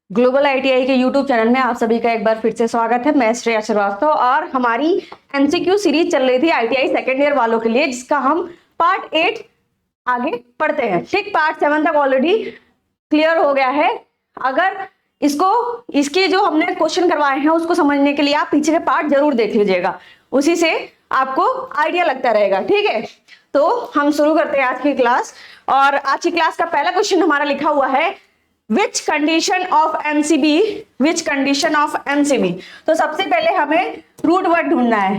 Global ITI के YouTube channel में आप सभी का एक बार फिर से स्वागत है। मैं श्रेया श्रीवास्तव और हमारी एमसीक्यू सीरीज चल रही थी आईटीआई सेकेंड ईयर वालों के लिए, जिसका हम पार्ट 8 आगे पढ़ते हैं। ठीक, पार्ट 7 तक ऑलरेडी क्लियर हो गया है। अगर इसके जो हमने क्वेश्चन करवाए हैं उसको समझने के लिए आप पीछे के पार्ट जरूर देख लीजिएगा, उसी से आपको आइडिया लगता रहेगा। ठीक है, तो हम शुरू करते हैं आज की क्लास। और आज की क्लास का पहला क्वेश्चन हमारा लिखा हुआ है Which condition of MCB? Which condition of MCB? तो सबसे पहले हमें रूट वर्ड ढूंढना है।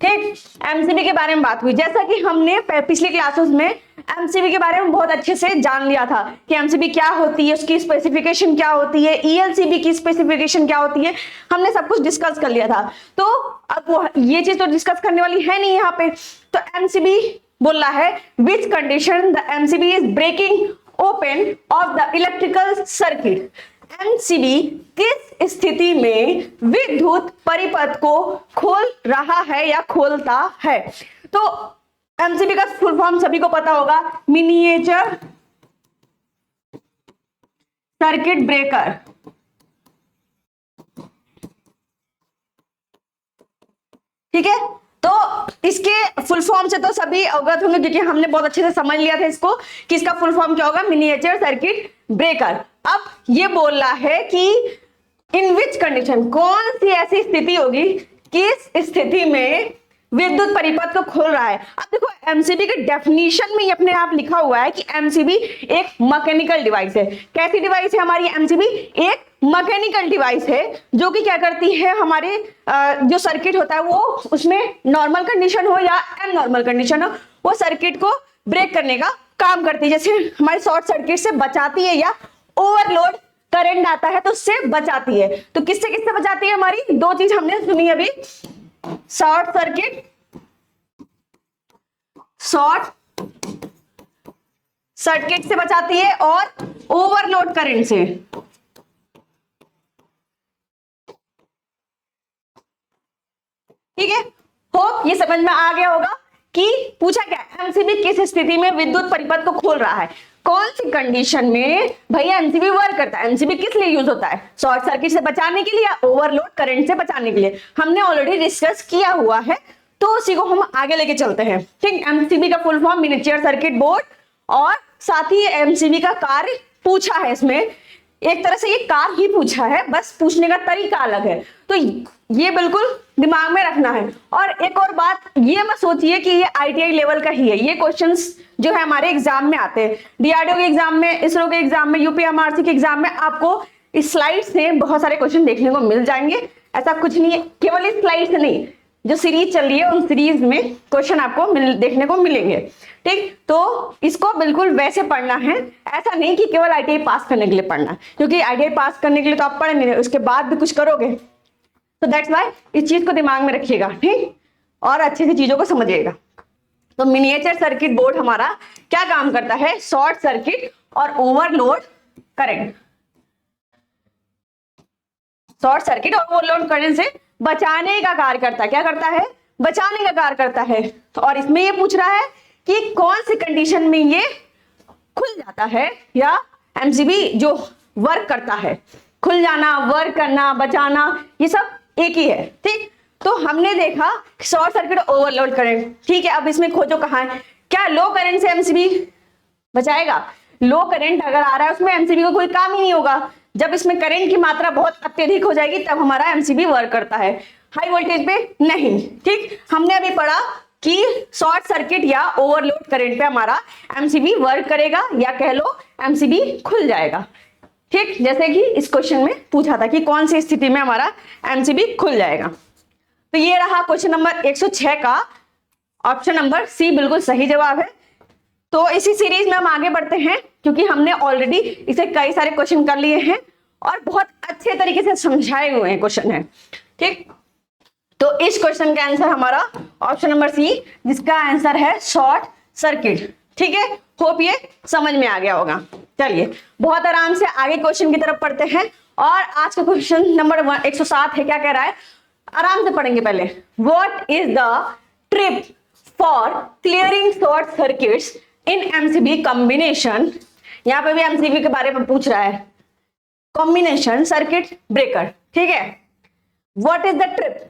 ठीक, एमसीबी के बारे में बात हुई, जैसा कि हमने पिछली क्लासेस में एमसीबी के बारे में बहुत अच्छे से जान लिया था कि एमसीबी क्या होती है, उसकी स्पेसिफिकेशन क्या होती है, ईएलसीबी की स्पेसिफिकेशन क्या होती है, हमने सब कुछ डिस्कस कर लिया था। तो अब ये चीज तो डिस्कस करने वाली है नहीं यहाँ पे। तो एमसीबी बोल रहा है which condition the MCB is breaking open of the electrical circuit. MCB किस स्थिति में विद्युत परिपथ को खोल रहा है या खोलता है? तो एमसीबी का फुल फॉर्म सभी को पता होगा, मिनिएचर सर्किट ब्रेकर। ठीक है, तो इसके फुल फॉर्म से तो सभी अवगत होंगे क्योंकि हमने बहुत अच्छे से समझ लिया था इसको कि इसका फुल फॉर्म क्या होगा, मिनिएचर सर्किट ब्रेकर। अब ये बोल रहा है कि इन विच कंडीशन, कौन सी ऐसी स्थिति होगी किस स्थिति में विद्युत परिपथ को खोल रहा है। अब देखो एमसीबी के डेफिनेशन में ये अपने आप लिखा हुआ है कि एमसीबी एक मैकेनिकल डिवाइस है। कैसी डिवाइस है हमारी एमसीबी? एक मैकेनिकल डिवाइस है जो कि क्या करती है, हमारे जो सर्किट होता है वो उसमें नॉर्मल कंडीशन हो या एबनॉर्मल कंडीशन हो, वो सर्किट को ब्रेक करने का काम करती है। जैसे हमारे शॉर्ट सर्किट से बचाती है या ओवरलोड करंट आता है तो उससे बचाती है। तो किससे किससे बचाती है? हमारी दो चीज हमने सुनी अभी, शॉर्ट सर्किट से बचाती है और ओवरलोड करंट से। ठीक है, होप ये समझ में आ गया होगा कि पूछा क्या, एमसीबी किस स्थिति में विद्युत परिपथ को खोल रहा है, कौन सी कंडीशन में भैया एमसीबी वर्क करता है। एमसीबी किस लिए यूज होता है? शॉर्ट सर्किट से बचाने के लिए या ओवरलोड करंट से बचाने के लिए। हमने ऑलरेडी डिस्कस किया हुआ है, तो उसी को हम आगे लेके चलते हैं। ठीक, एमसीबी का full form miniature circuit board, और साथ ही एमसीबी का कार्य पूछा है इसमें। एक तरह से ये कार ही पूछा है, बस पूछने का तरीका अलग है, तो ये बिल्कुल दिमाग में रखना है। और एक और बात, ये मत सोचिए कि ये आईटीआई लेवल का ही है। ये क्वेश्चंस जो है हमारे एग्जाम में आते हैं, डीआरडीओ के एग्जाम में, इसरो के एग्जाम में, यूपीएमआरसी के एग्जाम में आपको इस स्लाइड से बहुत सारे क्वेश्चन देखने को मिल जाएंगे। ऐसा कुछ नहीं है, केवल इस स्लाइड से नहीं, जो सीरीज चल रही है उन सीरीज में क्वेश्चन आपको देखने को मिलेंगे। ठीक, तो इसको बिल्कुल वैसे पढ़ना है, ऐसा नहीं कि केवल आईटीआई पास करने के लिए पढ़ना है, क्योंकि आईटीआई पास करने के लिए तो आप पढ़ नहीं रहे, उसके बाद भी कुछ करोगे। तो दैट्स व्हाई इस चीज को दिमाग में रखिएगा, ठीक, और अच्छे से चीजों को समझिएगा। तो मिनिएचर सर्किट बोर्ड हमारा क्या काम करता है? शॉर्ट सर्किट और ओवरलोड करंट, शॉर्ट सर्किट और ओवरलोड करंट से बचाने का कार्य करता है। क्या करता है? बचाने का कार्य करता है। तो और इसमें ये पूछ रहा है कि कौन सी कंडीशन में ये खुल जाता है या एमसीबी जो वर्क करता है। खुल जाना, वर्क करना, बचाना, ये सब एक ही है। ठीक, तो हमने देखा शॉर्ट सर्किट ओवरलोड करंट। ठीक है, अब इसमें खोजो कहां है। क्या लो करंट से एमसीबी बचाएगा? लो करंट अगर आ रहा है उसमें एमसीबी को कोई काम ही नहीं होगा। जब इसमें करंट की मात्रा बहुत अत्यधिक हो जाएगी तब हमारा एमसीबी वर्क करता है, हाई वोल्टेज पे नहीं। ठीक, हमने अभी पढ़ा कि शॉर्ट सर्किट या ओवरलोड करंट पे हमारा एमसीबी वर्क करेगा, या कह लो एमसीबी खुल जाएगा। ठीक, जैसे कि इस क्वेश्चन में पूछा था कि कौन सी स्थिति में हमारा एमसीबी खुल जाएगा। तो ये रहा क्वेश्चन नंबर 106 का ऑप्शन नंबर सी बिल्कुल सही जवाब है। तो इसी सीरीज में हम आगे बढ़ते हैं, क्योंकि हमने ऑलरेडी इसे कई सारे क्वेश्चन कर लिए हैं और बहुत अच्छे तरीके से समझाए हुए हैं क्वेश्चन है। ठीक, तो इस क्वेश्चन का आंसर हमारा ऑप्शन नंबर सी, जिसका आंसर है शॉर्ट सर्किट। ठीक है, होप ये समझ में आ गया होगा। चलिए बहुत आराम से आगे क्वेश्चन की तरफ पढ़ते हैं। और आज का क्वेश्चन नंबर 107 है। क्या कह रहा है? आराम से पढ़ेंगे पहले। What is the trip for clearing short circuits in MCB combination. यहाँ पे भी एमसीबी के बारे में पूछ रहा है। कॉम्बिनेशन सर्किट ब्रेकर, ठीक है। What is the trip?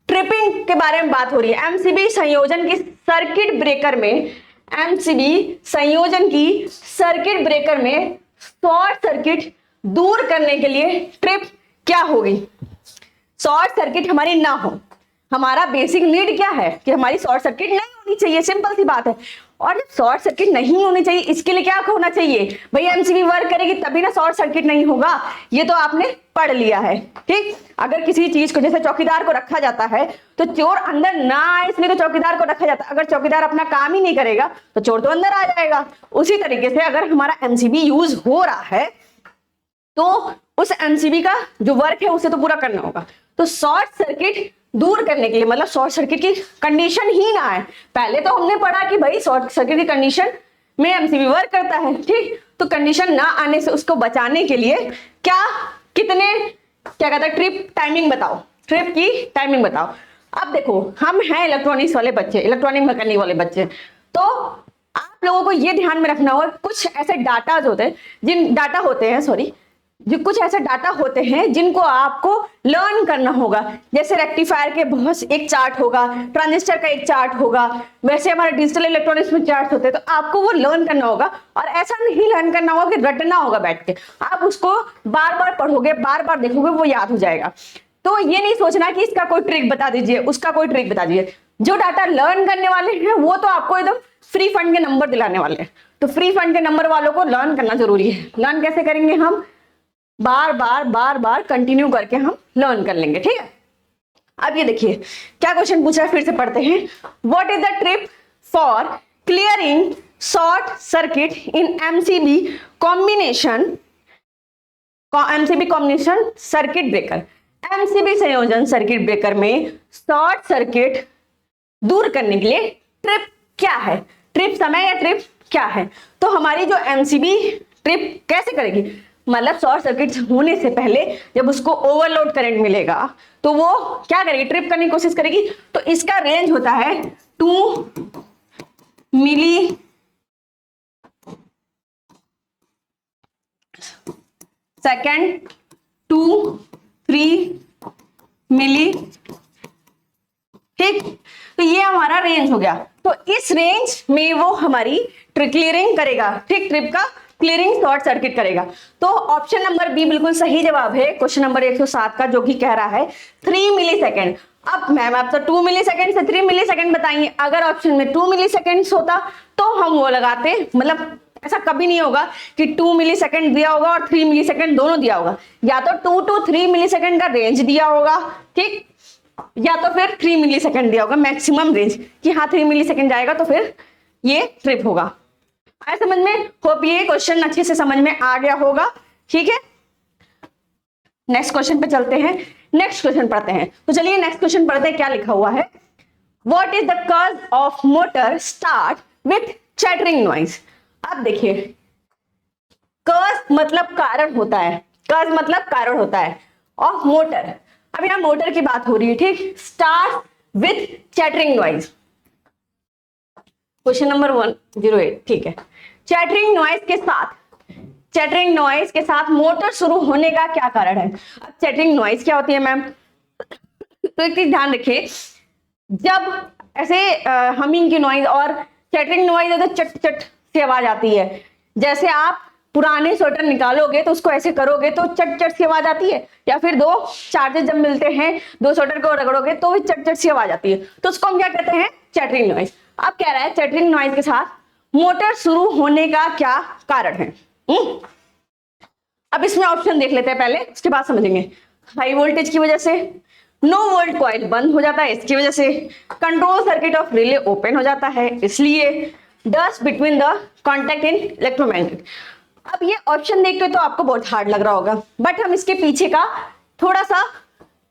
Tripping के बारे में बात हो रही है। एमसीबी संयोजन की सर्किट ब्रेकर में, एमसीबी संयोजन की सर्किट ब्रेकर में शॉर्ट सर्किट दूर करने के लिए ट्रिप क्या होगी? शॉर्ट सर्किट हमारी ना हो। हमारा बेसिक नीड क्या है कि हमारी शॉर्ट सर्किट नहीं होनी चाहिए, सिंपल सी बात है। और जब शॉर्ट सर्किट नहीं होनी चाहिए, इसके लिए क्या होना चाहिए भाई? एमसीबी वर्क करेगी तभी ना शॉर्ट सर्किट नहीं होगा। ये तो आपने पढ़ लिया है, ठीक। अगर किसी चीज को, जैसे चौकीदार को रखा जाता है तो चोर अंदर ना आए इसलिए तो चौकीदार को रखा जाता है। अगर चौकीदार अपना काम ही नहीं करेगा तो चोर तो अंदर आ जाएगा। उसी तरीके से अगर हमारा एमसीबी यूज हो रहा है तो उस एमसीबी का जो वर्क है उसे तो पूरा करना होगा। तो शॉर्ट सर्किट दूर करने के लिए, मतलब शॉर्ट सर्किट की कंडीशन ही ना आए। पहले तो हमने पढ़ा कि भाई शॉर्ट सर्किट की कंडीशन में एमसीबी वर्क करता है, ठीक। तो कंडीशन ना आने से उसको बचाने के लिए क्या, कितने, क्या कहता है, ट्रिप टाइमिंग बताओ, ट्रिप की टाइमिंग बताओ। अब देखो, हम हैं इलेक्ट्रॉनिक्स वाले बच्चे, इलेक्ट्रॉनिक मैकेनिक वाले बच्चे, तो आप लोगों को ये ध्यान में रखना होगा कुछ ऐसे डाटा होते हैं, जो कुछ ऐसे डाटा होते हैं जिनको आपको लर्न करना होगा। जैसे रेक्टिफायर के बहुत एक चार्ट होगा, ट्रांजिस्टर का एक चार्ट होगा, वैसे हमारे डिजिटल इलेक्ट्रॉनिक्स में चार्ट होते हैं। तो आपको वो लर्न करना होगा, और ऐसा नहीं लर्न करना होगा कि रटना होगा बैठ के। आप उसको बार बार पढ़ोगे, बार बार देखोगे, वो याद हो जाएगा। तो ये नहीं सोचना कि इसका कोई ट्रिक बता दीजिए, उसका कोई ट्रिक बता दीजिए। जो डाटा लर्न करने वाले हैं वो तो आपको एकदम फ्री फंड के नंबर दिलाने वाले हैं। तो फ्री फंड के नंबर वालों को लर्न करना जरूरी है। लर्न कैसे करेंगे? हम बार बार कंटिन्यू करके हम लर्न कर लेंगे, ठीक है। अब ये देखिए क्या क्वेश्चन पूछा है, फिर से पढ़ते हैं। What is the trip for clearing short circuit in MCB combination circuit breaker? MCB संयोजन सर्किट ब्रेकर में शॉर्ट सर्किट दूर करने के लिए ट्रिप क्या है? ट्रिप समय या ट्रिप क्या है? तो हमारी जो एमसीबी ट्रिप कैसे करेगी, मतलब शॉर्ट सर्किट होने से पहले जब उसको ओवरलोड करंट मिलेगा तो वो क्या करेगी? ट्रिप करने की कोशिश करेगी। तो इसका रेंज होता है 2 मिली सेकेंड टू 3 मिली, ठीक। तो ये हमारा रेंज हो गया। तो इस रेंज में वो हमारी क्लियरिंग करेगा, ठीक, ट्रिप का क्लियरिंग शॉर्ट सर्किट करेगा। तो ऑप्शन नंबर बी बिल्कुल सही जवाब है क्वेश्चन नंबर 107 का, जो कि कह रहा है 3 मिली सेकेंड। अब मैम आप तो 2 मिली सेकेंड से 3 मिली सेकेंड बताइए। अगर ऑप्शन में 2 मिली सेकेंड होता तो हम वो लगाते, मतलब ऐसा कभी नहीं होगा कि 2 मिली सेकेंड दिया होगा और 3 मिली सेकेंड दोनों दिया होगा। या तो 2 to 3 मिली सेकेंड का रेंज दिया होगा, ठीक, या तो फिर 3 मिली सेकेंड दिया होगा मैक्सिमम रेंज, कि हाँ 3 मिली सेकेंड जाएगा तो फिर ये ट्रिप होगा। आया समझ में? होप ये क्वेश्चन अच्छे से समझ में आ गया होगा, ठीक है। नेक्स्ट क्वेश्चन पे चलते हैं, नेक्स्ट क्वेश्चन पढ़ते हैं। तो चलिए नेक्स्ट क्वेश्चन पढ़ते हैं, क्या लिखा हुआ है। What is the cause of motor start with chattering noise? अब देखिए, कॉज मतलब कारण होता है, कॉज मतलब कारण होता है, ऑफ मोटर, अब यहाँ मोटर की बात हो रही है, ठीक। Start with chattering noise, question number 108, ठीक है। चैटरिंग नॉइज के साथ मोटर शुरू होने का क्या कारण है? अब चैटरिंग नॉइज क्या होती है मैम? तो एक चीज ध्यान रखिए, जब ऐसे हमिंग की नॉइज और चैटरिंग नॉइज है तो चट चट से आवाज आती है। जैसे आप पुराने स्वेटर निकालोगे तो उसको ऐसे करोगे तो चट चट सी आवाज आती है, या फिर दो चार्जेस जब मिलते हैं, दो स्वेटर को रगड़ोगे तो भी चट चट सी आवाज आती है, तो उसको हम क्या कहते हैं? Chattering noise. अब कह रहा है चैटरिंग नॉइज के साथ मोटर शुरू होने का क्या कारण है? अब इसमें ऑप्शन देख लेते हैं पहले, उसके बाद समझेंगे। हाई वोल्टेज की वजह से, नो वोल्ट कॉइल बंद हो जाता है इसकी वजह से, control circuit of relay open हो जाता है इसलिए, dust between the contact in electromagnet. अब ये ऑप्शन देख के तो आपको बहुत हार्ड लग रहा होगा, बट हम इसके पीछे का थोड़ा सा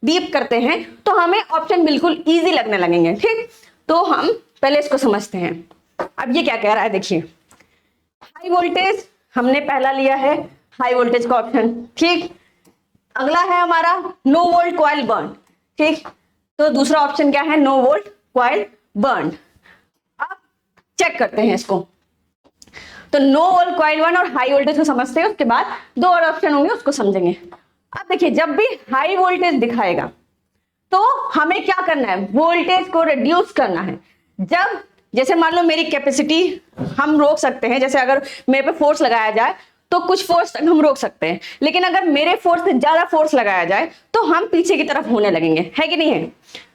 डीप करते हैं तो हमें ऑप्शन बिल्कुल इजी लगने लगेंगे, ठीक। तो हम पहले इसको समझते हैं। अब ये क्या कह रहा है, देखिए, हाई वोल्टेज हमने पहला लिया है, हाई वोल्टेज का ऑप्शन, ठीक। अगला है हमारा नो वोल्ट कॉइल बर्न, ठीक। तो दूसरा ऑप्शन क्या है? No volt coil burn. अब चेक करते हैं इसको। तो नो वोल्ट कॉइल 1 और हाई वोल्टेज को समझते हैं, उसके बाद दो और ऑप्शन होंगे उसको समझेंगे। अब देखिए, जब भी हाई वोल्टेज दिखाएगा तो हमें क्या करना है, वोल्टेज को रिड्यूस करना है। जब जैसे मान लो मेरी कैपेसिटी हम रोक सकते हैं, जैसे अगर मेरे पे फोर्स लगाया जाए तो कुछ फोर्स तक हम रोक सकते हैं, लेकिन अगर मेरे फोर्स से ज्यादा फोर्स लगाया जाए तो हम पीछे की तरफ होने लगेंगे, है कि नहीं है।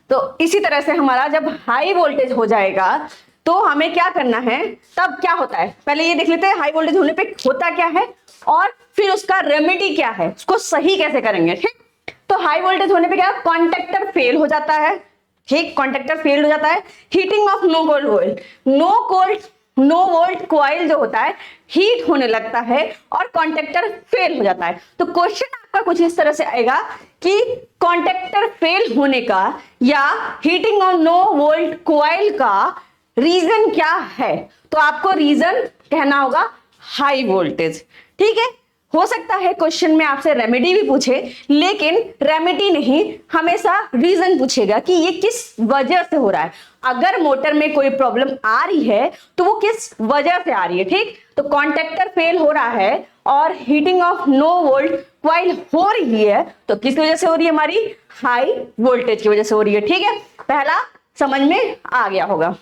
तो इसी तरह से हमारा जब हाई वोल्टेज हो जाएगा तो हमें क्या करना है, तब क्या होता है पहले ये देख लेते हैं, हाई वोल्टेज होने पे होता क्या है और फिर उसका रेमेडी क्या है, उसको सही कैसे करेंगे। ठीक, तो हाई वोल्टेज होने पे क्या, कॉन्टेक्टर फेल हो जाता है। ठीक, कॉन्टेक्टर फेल हो जाता है। Heating of no volt coil, no volt coil जो होता है हीट होने लगता है और कॉन्टेक्टर फेल हो जाता है। तो क्वेश्चन आपका कुछ इस तरह से आएगा कि कॉन्टेक्टर फेल होने का या heating of no volt coil का रीजन क्या है, तो आपको रीजन कहना होगा हाई वोल्टेज। ठीक है, हो सकता है क्वेश्चन में आपसे रेमेडी भी पूछे, लेकिन रेमेडी नहीं, हमेशा रीजन पूछेगा कि ये किस वजह से हो रहा है। अगर मोटर में कोई प्रॉब्लम आ रही है तो वो किस वजह से आ रही है। ठीक, तो कॉन्टेक्टर फेल हो रहा है और heating of no volt coil हो रही है, तो किस वजह से हो रही है, हमारी हाई वोल्टेज की वजह से हो रही है। ठीक है, पहला समझ में आ गया होगा।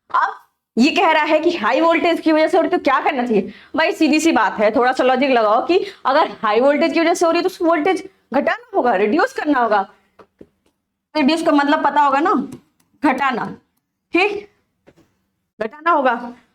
अब ये कह रहा है कि हाई वोल्टेज की वजह से हो रही है तो क्या करना चाहिए। भाई सीधी सी बात है, थोड़ा सा लॉजिक लगाओ कि अगर हाई वोल्टेज की वजह से हो रही है तो वोल्टेज घटाना होगा, रिड्यूस करना होगा। रिड्यूस का मतलब पता होगा ना, घटाना। ठीक, घटाना होगा।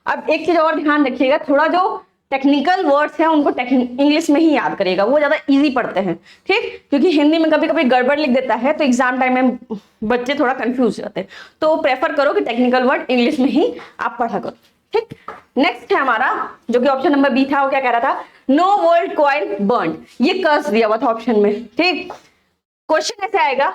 अब एक चीज और ध्यान रखिएगा, थोड़ा जो टेक्निकल वर्ड्स हैं उनको इंग्लिश में ही याद करिएगा, वो ज्यादा इजी पढ़ते हैं। ठीक, क्योंकि हिंदी में कभी कभी गड़बड़ लिख देता है तो एग्जाम टाइम में बच्चे थोड़ा कंफ्यूज हो जाते हैं। तो प्रेफर करो कि टेक्निकल वर्ड इंग्लिश में ही आप पढ़ा करो। ठीक, नेक्स्ट है हमारा जो कि ऑप्शन नंबर बी था, वो क्या कह रहा था, नो वोल्ट कॉइल बर्न। ये कर्स दिया हुआ था ऑप्शन में। ठीक, क्वेश्चन ऐसे आएगा,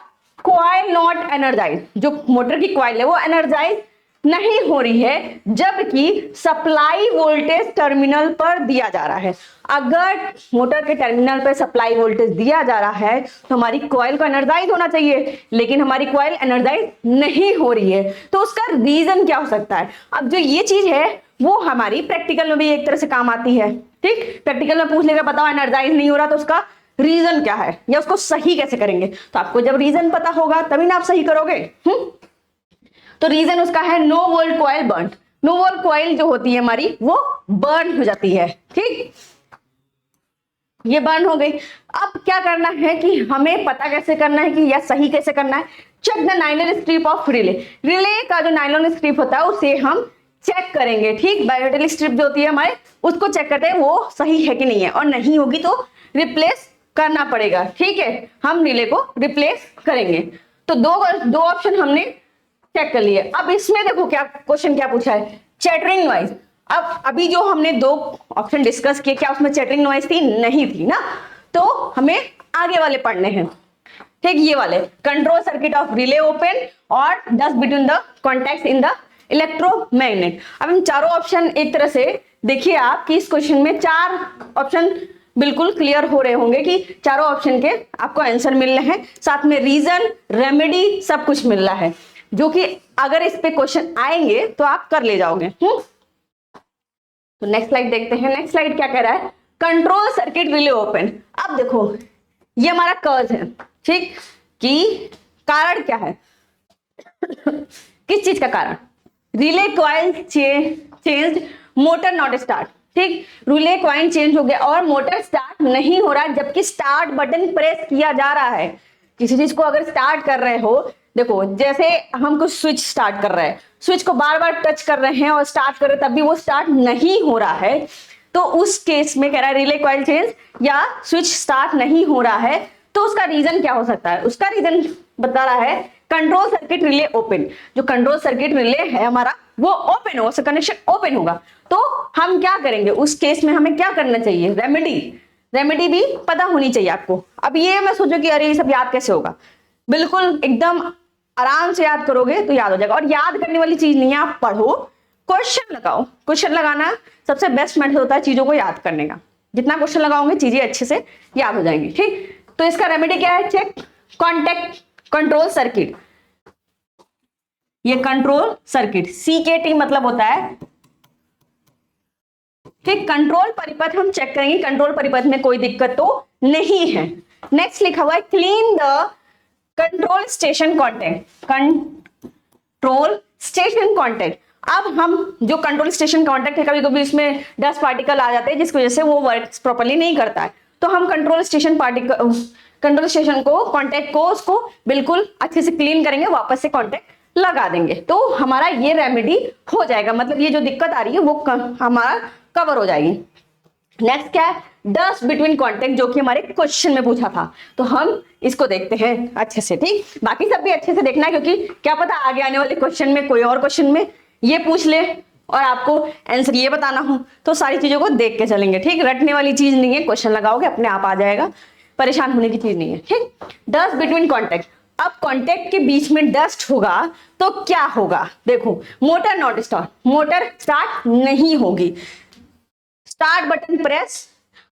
कॉइल नॉट एनर्जाइज, जो मोटर की कॉइल है वो एनर्जाइज नहीं हो रही है जबकि सप्लाई वोल्टेज टर्मिनल पर दिया जा रहा है। अगर मोटर के टर्मिनल पर सप्लाई वोल्टेज दिया जा रहा है तो हमारी कॉइल को एनर्जाइज होना चाहिए, लेकिन हमारी कॉइल एनर्जाइज नहीं हो रही है। तो उसका रीजन क्या हो सकता है। अब जो ये चीज है वो हमारी प्रैक्टिकल में भी एक तरह से काम आती है। ठीक, प्रैक्टिकल में पूछ लेगा, बताओ एनर्जाइज नहीं हो रहा तो उसका रीजन क्या है या उसको सही कैसे करेंगे। तो आपको जब रीजन पता होगा तभी ना आप सही करोगे। तो रीजन उसका है no volt coil burn. No volt coil जो होती है हमारी वो बर्न हो जाती है। ठीक, ये बर्न हो गई। अब क्या करना है कि हमें पता कैसे करना है कि यह सही कैसे करना है। Check the nylon strip of relay. Relay का जो नाइलॉन स्ट्रिप होता है उसे हम चेक करेंगे। ठीक, बायोमेटेलिक स्ट्रिप जो होती है हमारे, उसको चेक करते हैं वो सही है कि नहीं है, और नहीं होगी तो रिप्लेस करना पड़ेगा। ठीक है, हम रिले को रिप्लेस करेंगे। तो दो ऑप्शन हमने चेक कर लिए। अब इसमें देखो क्या क्वेश्चन क्या पूछा है, चैटरिंग नॉइज। अब अभी जो हमने दो ऑप्शन डिस्कस किए, क्या उसमें चैटरिंग नॉइज थी, नहीं थी ना, तो हमें आगे वाले पढ़ने हैं। ठीक, ये वाले, control circuit of relay open और dust between the contacts in the electromagnet. अब इन चारों ऑप्शन एक तरह से देखिए आप कि इस क्वेश्चन में चार ऑप्शन बिल्कुल क्लियर हो रहे होंगे कि चारों ऑप्शन के आपको आंसर मिल रहे हैं, साथ में रीजन, रेमेडी सब कुछ मिल रहा है, जो कि अगर इस पे क्वेश्चन आएंगे तो आप कर ले जाओगे। तो नेक्स्ट स्लाइड देखते हैं। नेक्स्ट स्लाइड क्या कह रहा है, कंट्रोल सर्किट रिले ओपन। अब देखो ये हमारा कर्ज है। ठीक, कि कारण क्या है किस चीज का कारण, relay coil change, motor not start. ठीक, रिले कॉइल चेंज हो गया और मोटर स्टार्ट नहीं हो रहा है, जबकि स्टार्ट बटन प्रेस किया जा रहा है। किसी चीज को अगर स्टार्ट कर रहे हो, देखो जैसे हम कुछ स्विच स्टार्ट कर रहे हैं, स्विच को बार बार टच कर रहे हैं और स्टार्ट कर रहे हैं, तब भी वो स्टार्ट नहीं हो रहा है, तो उस केस में कह रहा है रिले कॉइल चेंज या स्विच स्टार्ट नहीं हो रहा है, तो उसका रीजन क्या हो सकता है। उसका रीजन बता रहा है कंट्रोल सर्किट रिले ओपन। जो कंट्रोल सर्किट रिले है हमारा वो ओपन होगा, कनेक्शन ओपन होगा। तो हम क्या करेंगे उस केस में, हमें क्या करना चाहिए, रेमेडी भी पता होनी चाहिए आपको। अब ये मैं सोचो कि अरे ये सब याद कैसे होगा, बिल्कुल एकदम आराम से याद करोगे तो याद हो जाएगा। और याद करने वाली चीज नहीं है, आप पढ़ो, क्वेश्चन लगाओ। क्वेश्चन लगाना सबसे बेस्ट मेथड होता है चीजों को याद करने का। जितना क्वेश्चन लगाओगे चीजें अच्छे से याद हो जाएंगी। ठीक, तो इसका रेमेडी क्या है, चेक कॉन्टेक्ट कंट्रोल सर्किट। ये कंट्रोल सर्किट CKT मतलब होता है ठीक, कंट्रोल परिपथ हम चेक करेंगे, कंट्रोल परिपथ में कोई दिक्कत तो नहीं है। नेक्स्ट लिखा हुआ है clean the control station contact, control station contact. अब हम जो कंट्रोल स्टेशन कॉन्टेक्ट है, कभी कभी इसमें डस्ट पार्टिकल आ जाते हैं जिसकी वजह से वो वर्क प्रॉपर्ली नहीं करता है, तो हम कंट्रोल स्टेशन को कॉन्टेक्ट को उसको बिल्कुल अच्छे से क्लीन करेंगे, वापस से कॉन्टेक्ट लगा देंगे, तो हमारा ये रेमेडी हो जाएगा, मतलब ये जो दिक्कत आ रही है वो हमारा कवर हो जाएगी। नेक्स्ट क्या है, डस्ट बिटवीन कॉन्टेक्ट, जो कि हमारे क्वेश्चन में पूछा था, तो हम इसको देखते हैं अच्छे से। ठीक, बाकी सब भी अच्छे से देखना है, क्योंकि क्या पता आगे आने वाले क्वेश्चन में कोई और क्वेश्चन में ये पूछ ले और आपको आंसर ये बताना हो, तो सारी चीजों को देख के चलेंगे। ठीक, रटने वाली चीज नहीं है, क्वेश्चन लगाओगे अपने आप आ जाएगा, परेशान होने की चीज नहीं है। ठीक, डस्ट बिटवीन कॉन्टेक्ट, अब कॉन्टेक्ट के बीच में डस्ट होगा तो क्या होगा, देखो motor not start, motor start नहीं होगी, start button press,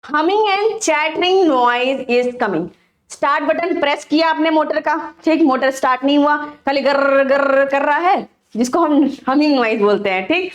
humming and chattering noise is coming. Start button press किया आपने मोटर का, ठीक, मोटर स्टार्ट नहीं हुआ, खाली गर गर कर रहा है, जिसको हम हमिंग नॉइज बोलते हैं। ठीक,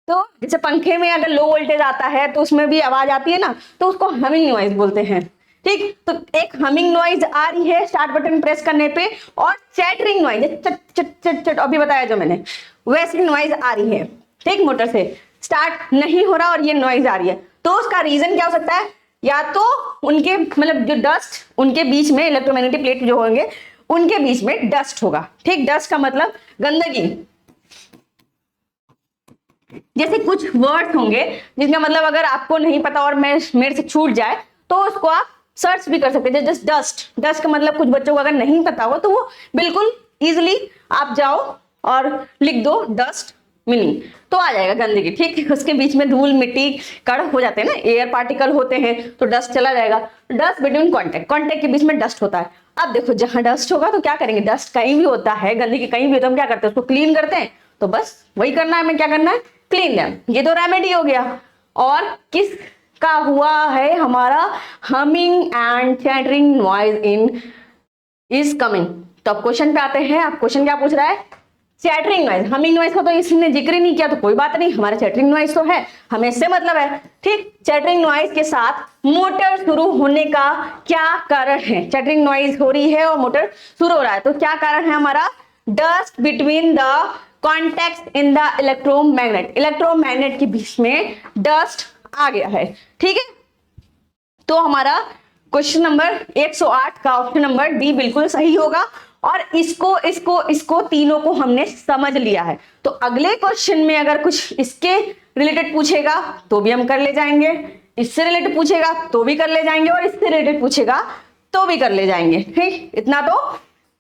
तो जैसे पंखे में अगर लो वोल्टेज आता है तो उसमें भी आवाज आती है ना, तो उसको हमिंग नॉइज बोलते हैं। ठीक, तो एक हमिंग नॉइज आ रही है स्टार्ट बटन प्रेस करने पे, और चैटरिंग नॉइज, चट चट चट चट अभी बताया जो मैंने, वैसी नॉइज आ रही है। ठीक, मोटर से स्टार्ट नहीं हो रहा और ये नॉइज आ रही है, तो उसका रीजन क्या हो सकता है, या तो उनके मतलब जो डस्ट उनके बीच में इलेक्ट्रोमैग्नेटिक प्लेट जो होंगे उनके बीच में डस्ट होगा। ठीक, डस्ट का मतलब गंदगी, जैसे कुछ वर्ड्स होंगे जिसका मतलब अगर आपको नहीं पता और मेरे से छूट जाए तो उसको आप सर्च भी कर सकते हैं, जस्ट डस्ट, डस्ट का मतलब कुछ बच्चों को अगर नहीं पता हो तो वो बिल्कुल इजिली आप जाओ और लिख दो डस्ट मीनिंग, तो आ जाएगा गंदगी। ठीक, उसके बीच में धूल मिट्टी कण हो जाते हैं ना, एयर पार्टिकल होते हैं, तो डस्ट चला जाएगा। डस्ट बिटवीन कॉन्टेक्ट, कॉन्टेक्ट के बीच में डस्ट होता है। अब देखो जहां डस्ट होगा तो क्या करेंगे, डस्ट कहीं भी होता है, गंदगी कहीं भी होता है, हम क्या करते हैं उसको क्लीन करते हैं, तो बस वही करना है, हमें क्या करना है, क्लीन देम। ये तो रेमेडी हो गया। और किस का हुआ है हमारा, humming and chattering noise in is coming. तो अब क्वेश्चन पे आते हैं, अब क्वेश्चन क्या पूछ रहा है, चैटरिंग नॉइज, हमिंग नॉइज का तो इसने जिक्र ही नहीं किया, तो कोई बात नहीं, हमारा चैटरिंग नॉइज तो है, हमें इससे मतलब है। ठीक, चैटरिंग नॉइज के साथ मोटर शुरू होने का क्या कारण है, चैटरिंग नॉइज हो रही है और मोटर शुरू हो रहा है, तो क्या कारण है हमारा, dust between the contact in the electromagnet, electromagnet के बीच में डस्ट आ गया है। ठीक है, तो हमारा क्वेश्चन नंबर 108 का ऑप्शन नंबर डी बिल्कुल सही होगा, और इसको तीनों को हमने समझ लिया है। तो अगले क्वेश्चन में अगर कुछ इसके रिलेटेड पूछेगा तो भी हम कर ले जाएंगे, इससे रिलेटेड पूछेगा तो भी कर ले जाएंगे, और इससे रिलेटेड पूछेगा तो भी कर ले जाएंगे। ठीक, इतना तो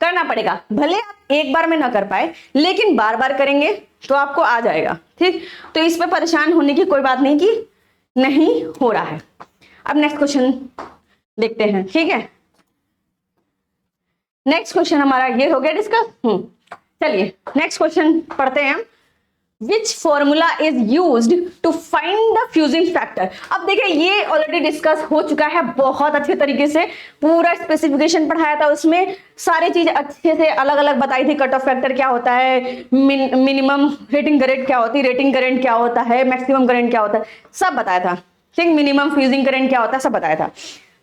करना पड़ेगा, भले आप एक बार में ना कर पाए लेकिन बार बार करेंगे तो आपको आ जाएगा। ठीक, तो इस पे परेशान होने की कोई बात नहीं कि नहीं हो रहा है। अब नेक्स्ट क्वेश्चन देखते हैं। ठीक है, नेक्स्ट क्वेश्चन हमारा ये हो गया डिस्कस। चलिए नेक्स्ट क्वेश्चन पढ़ते हैं हम। Which formula is used to find the fusing factor. अब देखिए ये ऑलरेडी डिस्कस हो चुका है बहुत अच्छे तरीके से, पूरा स्पेसिफिकेशन पढ़ाया था, उसमें सारी चीज अच्छे से अलग अलग बताई थी। कट ऑफ फैक्टर क्या होता है, मिनिमम रेटिंग करंट क्या होती है, रेटिंग करंट क्या होता है, मैक्सिमम करंट क्या होता है, सब बताया था। ठीक, मिनिमम फ्यूजिंग करंट क्या होता है, सब बताया था।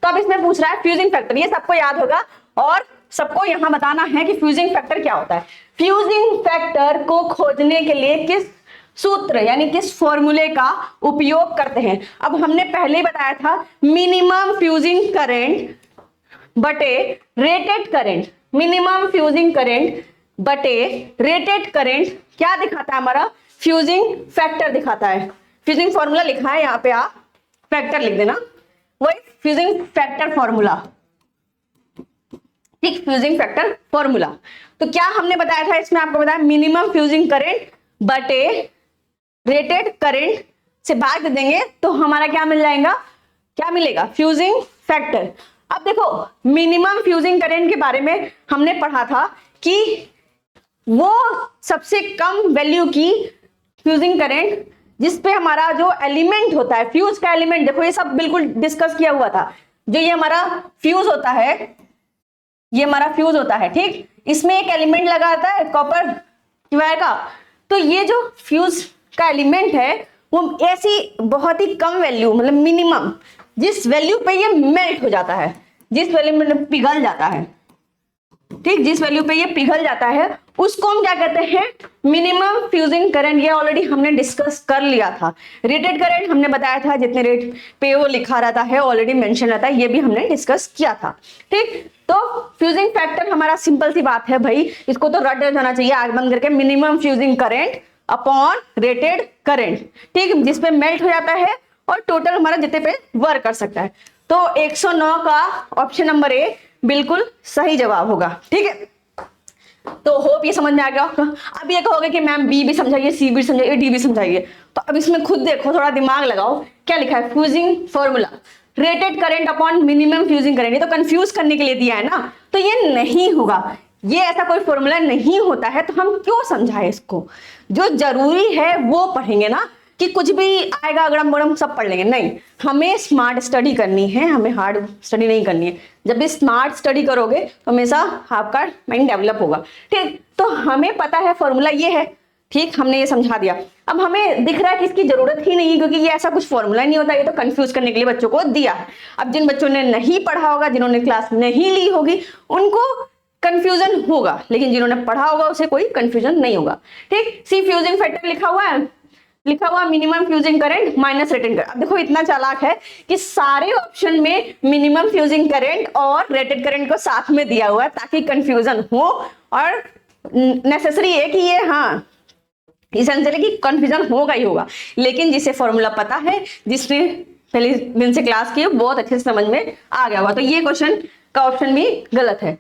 तो अब इसमें पूछ रहा है फ्यूजिंग फैक्टर, ये सबको याद होगा और सबको यहां बताना है कि फ्यूजिंग फैक्टर क्या होता है। फ्यूजिंग फैक्टर को खोजने के लिए किस सूत्र यानी किस फॉर्मूले का उपयोग करते हैं। अब हमने पहले ही बताया था मिनिमम फ्यूजिंग करंट बटे rated current, minimum fusing current बटे रेटेड करंट क्या दिखाता है हमारा, फ्यूजिंग फैक्टर दिखाता है। फ्यूजिंग फॉर्मूला लिखा है यहाँ पे, आप फैक्टर लिख देना, वही फ्यूजिंग फैक्टर फॉर्मूला। ठीक, फ्यूजिंग फैक्टर फॉर्मूला। तो क्या हमने बताया था इसमें, आपको बताया मिनिमम फ्यूजिंग करंट बटे रेटेड करंट से भाग देंगे तो हमारा क्या मिल जाएगा, क्या मिलेगा, फ्यूजिंग फैक्टर। अब देखो मिनिमम फ्यूजिंग करंट के बारे में हमने पढ़ा था कि वो सबसे कम वैल्यू की फ्यूजिंग करंट जिसपे हमारा जो एलिमेंट होता है, फ्यूज का एलिमेंट, देखो ये सब बिल्कुल डिस्कस किया हुआ था। जो ये हमारा फ्यूज होता है, ये हमारा फ्यूज होता है, ठीक, इसमें एक एलिमेंट लगा रहता है कॉपर वायर का, तो ये जो फ्यूज का एलिमेंट है वो ऐसी बहुत ही कम वैल्यू, मतलब मिनिमम जिस वैल्यू पे ये मेल्ट हो जाता है, जिस वैल्यू में पिघल जाता है, ठीक, जिस वैल्यू पे ये पिघल जाता है उसको हम क्या कहते हैं, मिनिमम फ्यूजिंग करंट। ये ऑलरेडी हमने डिस्कस कर लिया था। रेटेड करंट हमने बताया था जितने रेट पे वो लिखा रहता है, ऑलरेडी मेंशन रहता है, ये भी हमने डिस्कस किया था। ठीक, तो फ्यूजिंग फैक्टर हमारा सिंपल सी बात है भाई, इसको तो रट जाना चाहिए आग बंद करके, minimum fusing current upon rated current, ठीक, जिसपे मेल्ट हो जाता है और टोटल हमारा जितने पे वर्क कर सकता है। तो 109 का ऑप्शन नंबर ए बिल्कुल सही जवाब होगा। ठीक है, तो होप ये समझ में आ गया। अब ये कहोगे कि मैम बी भी समझाइए, सी भी समझाइए, डी भी समझाइए, तो अब इसमें खुद देखो, थोड़ा दिमाग लगाओ, क्या लिखा है, fusing formula rated current upon minimum fusing current, ये तो कंफ्यूज करने के लिए दिया है ना, तो ये नहीं होगा, ये ऐसा कोई फॉर्मूला नहीं होता है, तो हम क्यों समझाएं इसको। जो जरूरी है वो पढ़ेंगे ना, कि कुछ भी आएगा अगड़म बगड़म सब पढ़ लेंगे, नहीं, हमें स्मार्ट स्टडी करनी है, हमें हार्ड स्टडी नहीं करनी है। जब भी स्मार्ट स्टडी करोगे तो हमेशा आपका माइंड डेवलप होगा। ठीक, तो हमें पता है फॉर्मूला ये है, ठीक, हमने ये समझा दिया। अब हमें दिख रहा है कि इसकी जरूरत ही नहीं है, क्योंकि ये ऐसा कुछ फॉर्मूला नहीं होता, ये तो कंफ्यूज करने के लिए बच्चों को दिया है। अब जिन बच्चों ने नहीं पढ़ा होगा, जिन्होंने क्लास नहीं ली होगी, उनको कंफ्यूजन होगा, लेकिन जिन्होंने पढ़ा होगा उसे कोई कंफ्यूजन नहीं होगा। ठीक, सी फ्यूजिंग फैक्टर लिखा हुआ है, लिखा हुआ minimum fusing current minus rated current. अब देखो इतना चालाक है कि सारे ऑप्शन में मिनिमम फ्यूजिंग करंट और रेटेड करंट को साथ में दिया हुआ है ताकि कंफ्यूजन हो, और नेसेसरी है कि ये, हाँ, इसेंशियली कि कंफ्यूजन होगा ही होगा, लेकिन जिसे फॉर्मूला पता है, जिसने पहले दिन से क्लास की है, बहुत अच्छे से समझ में आ गया होगा। तो ये क्वेश्चन का ऑप्शन भी गलत है।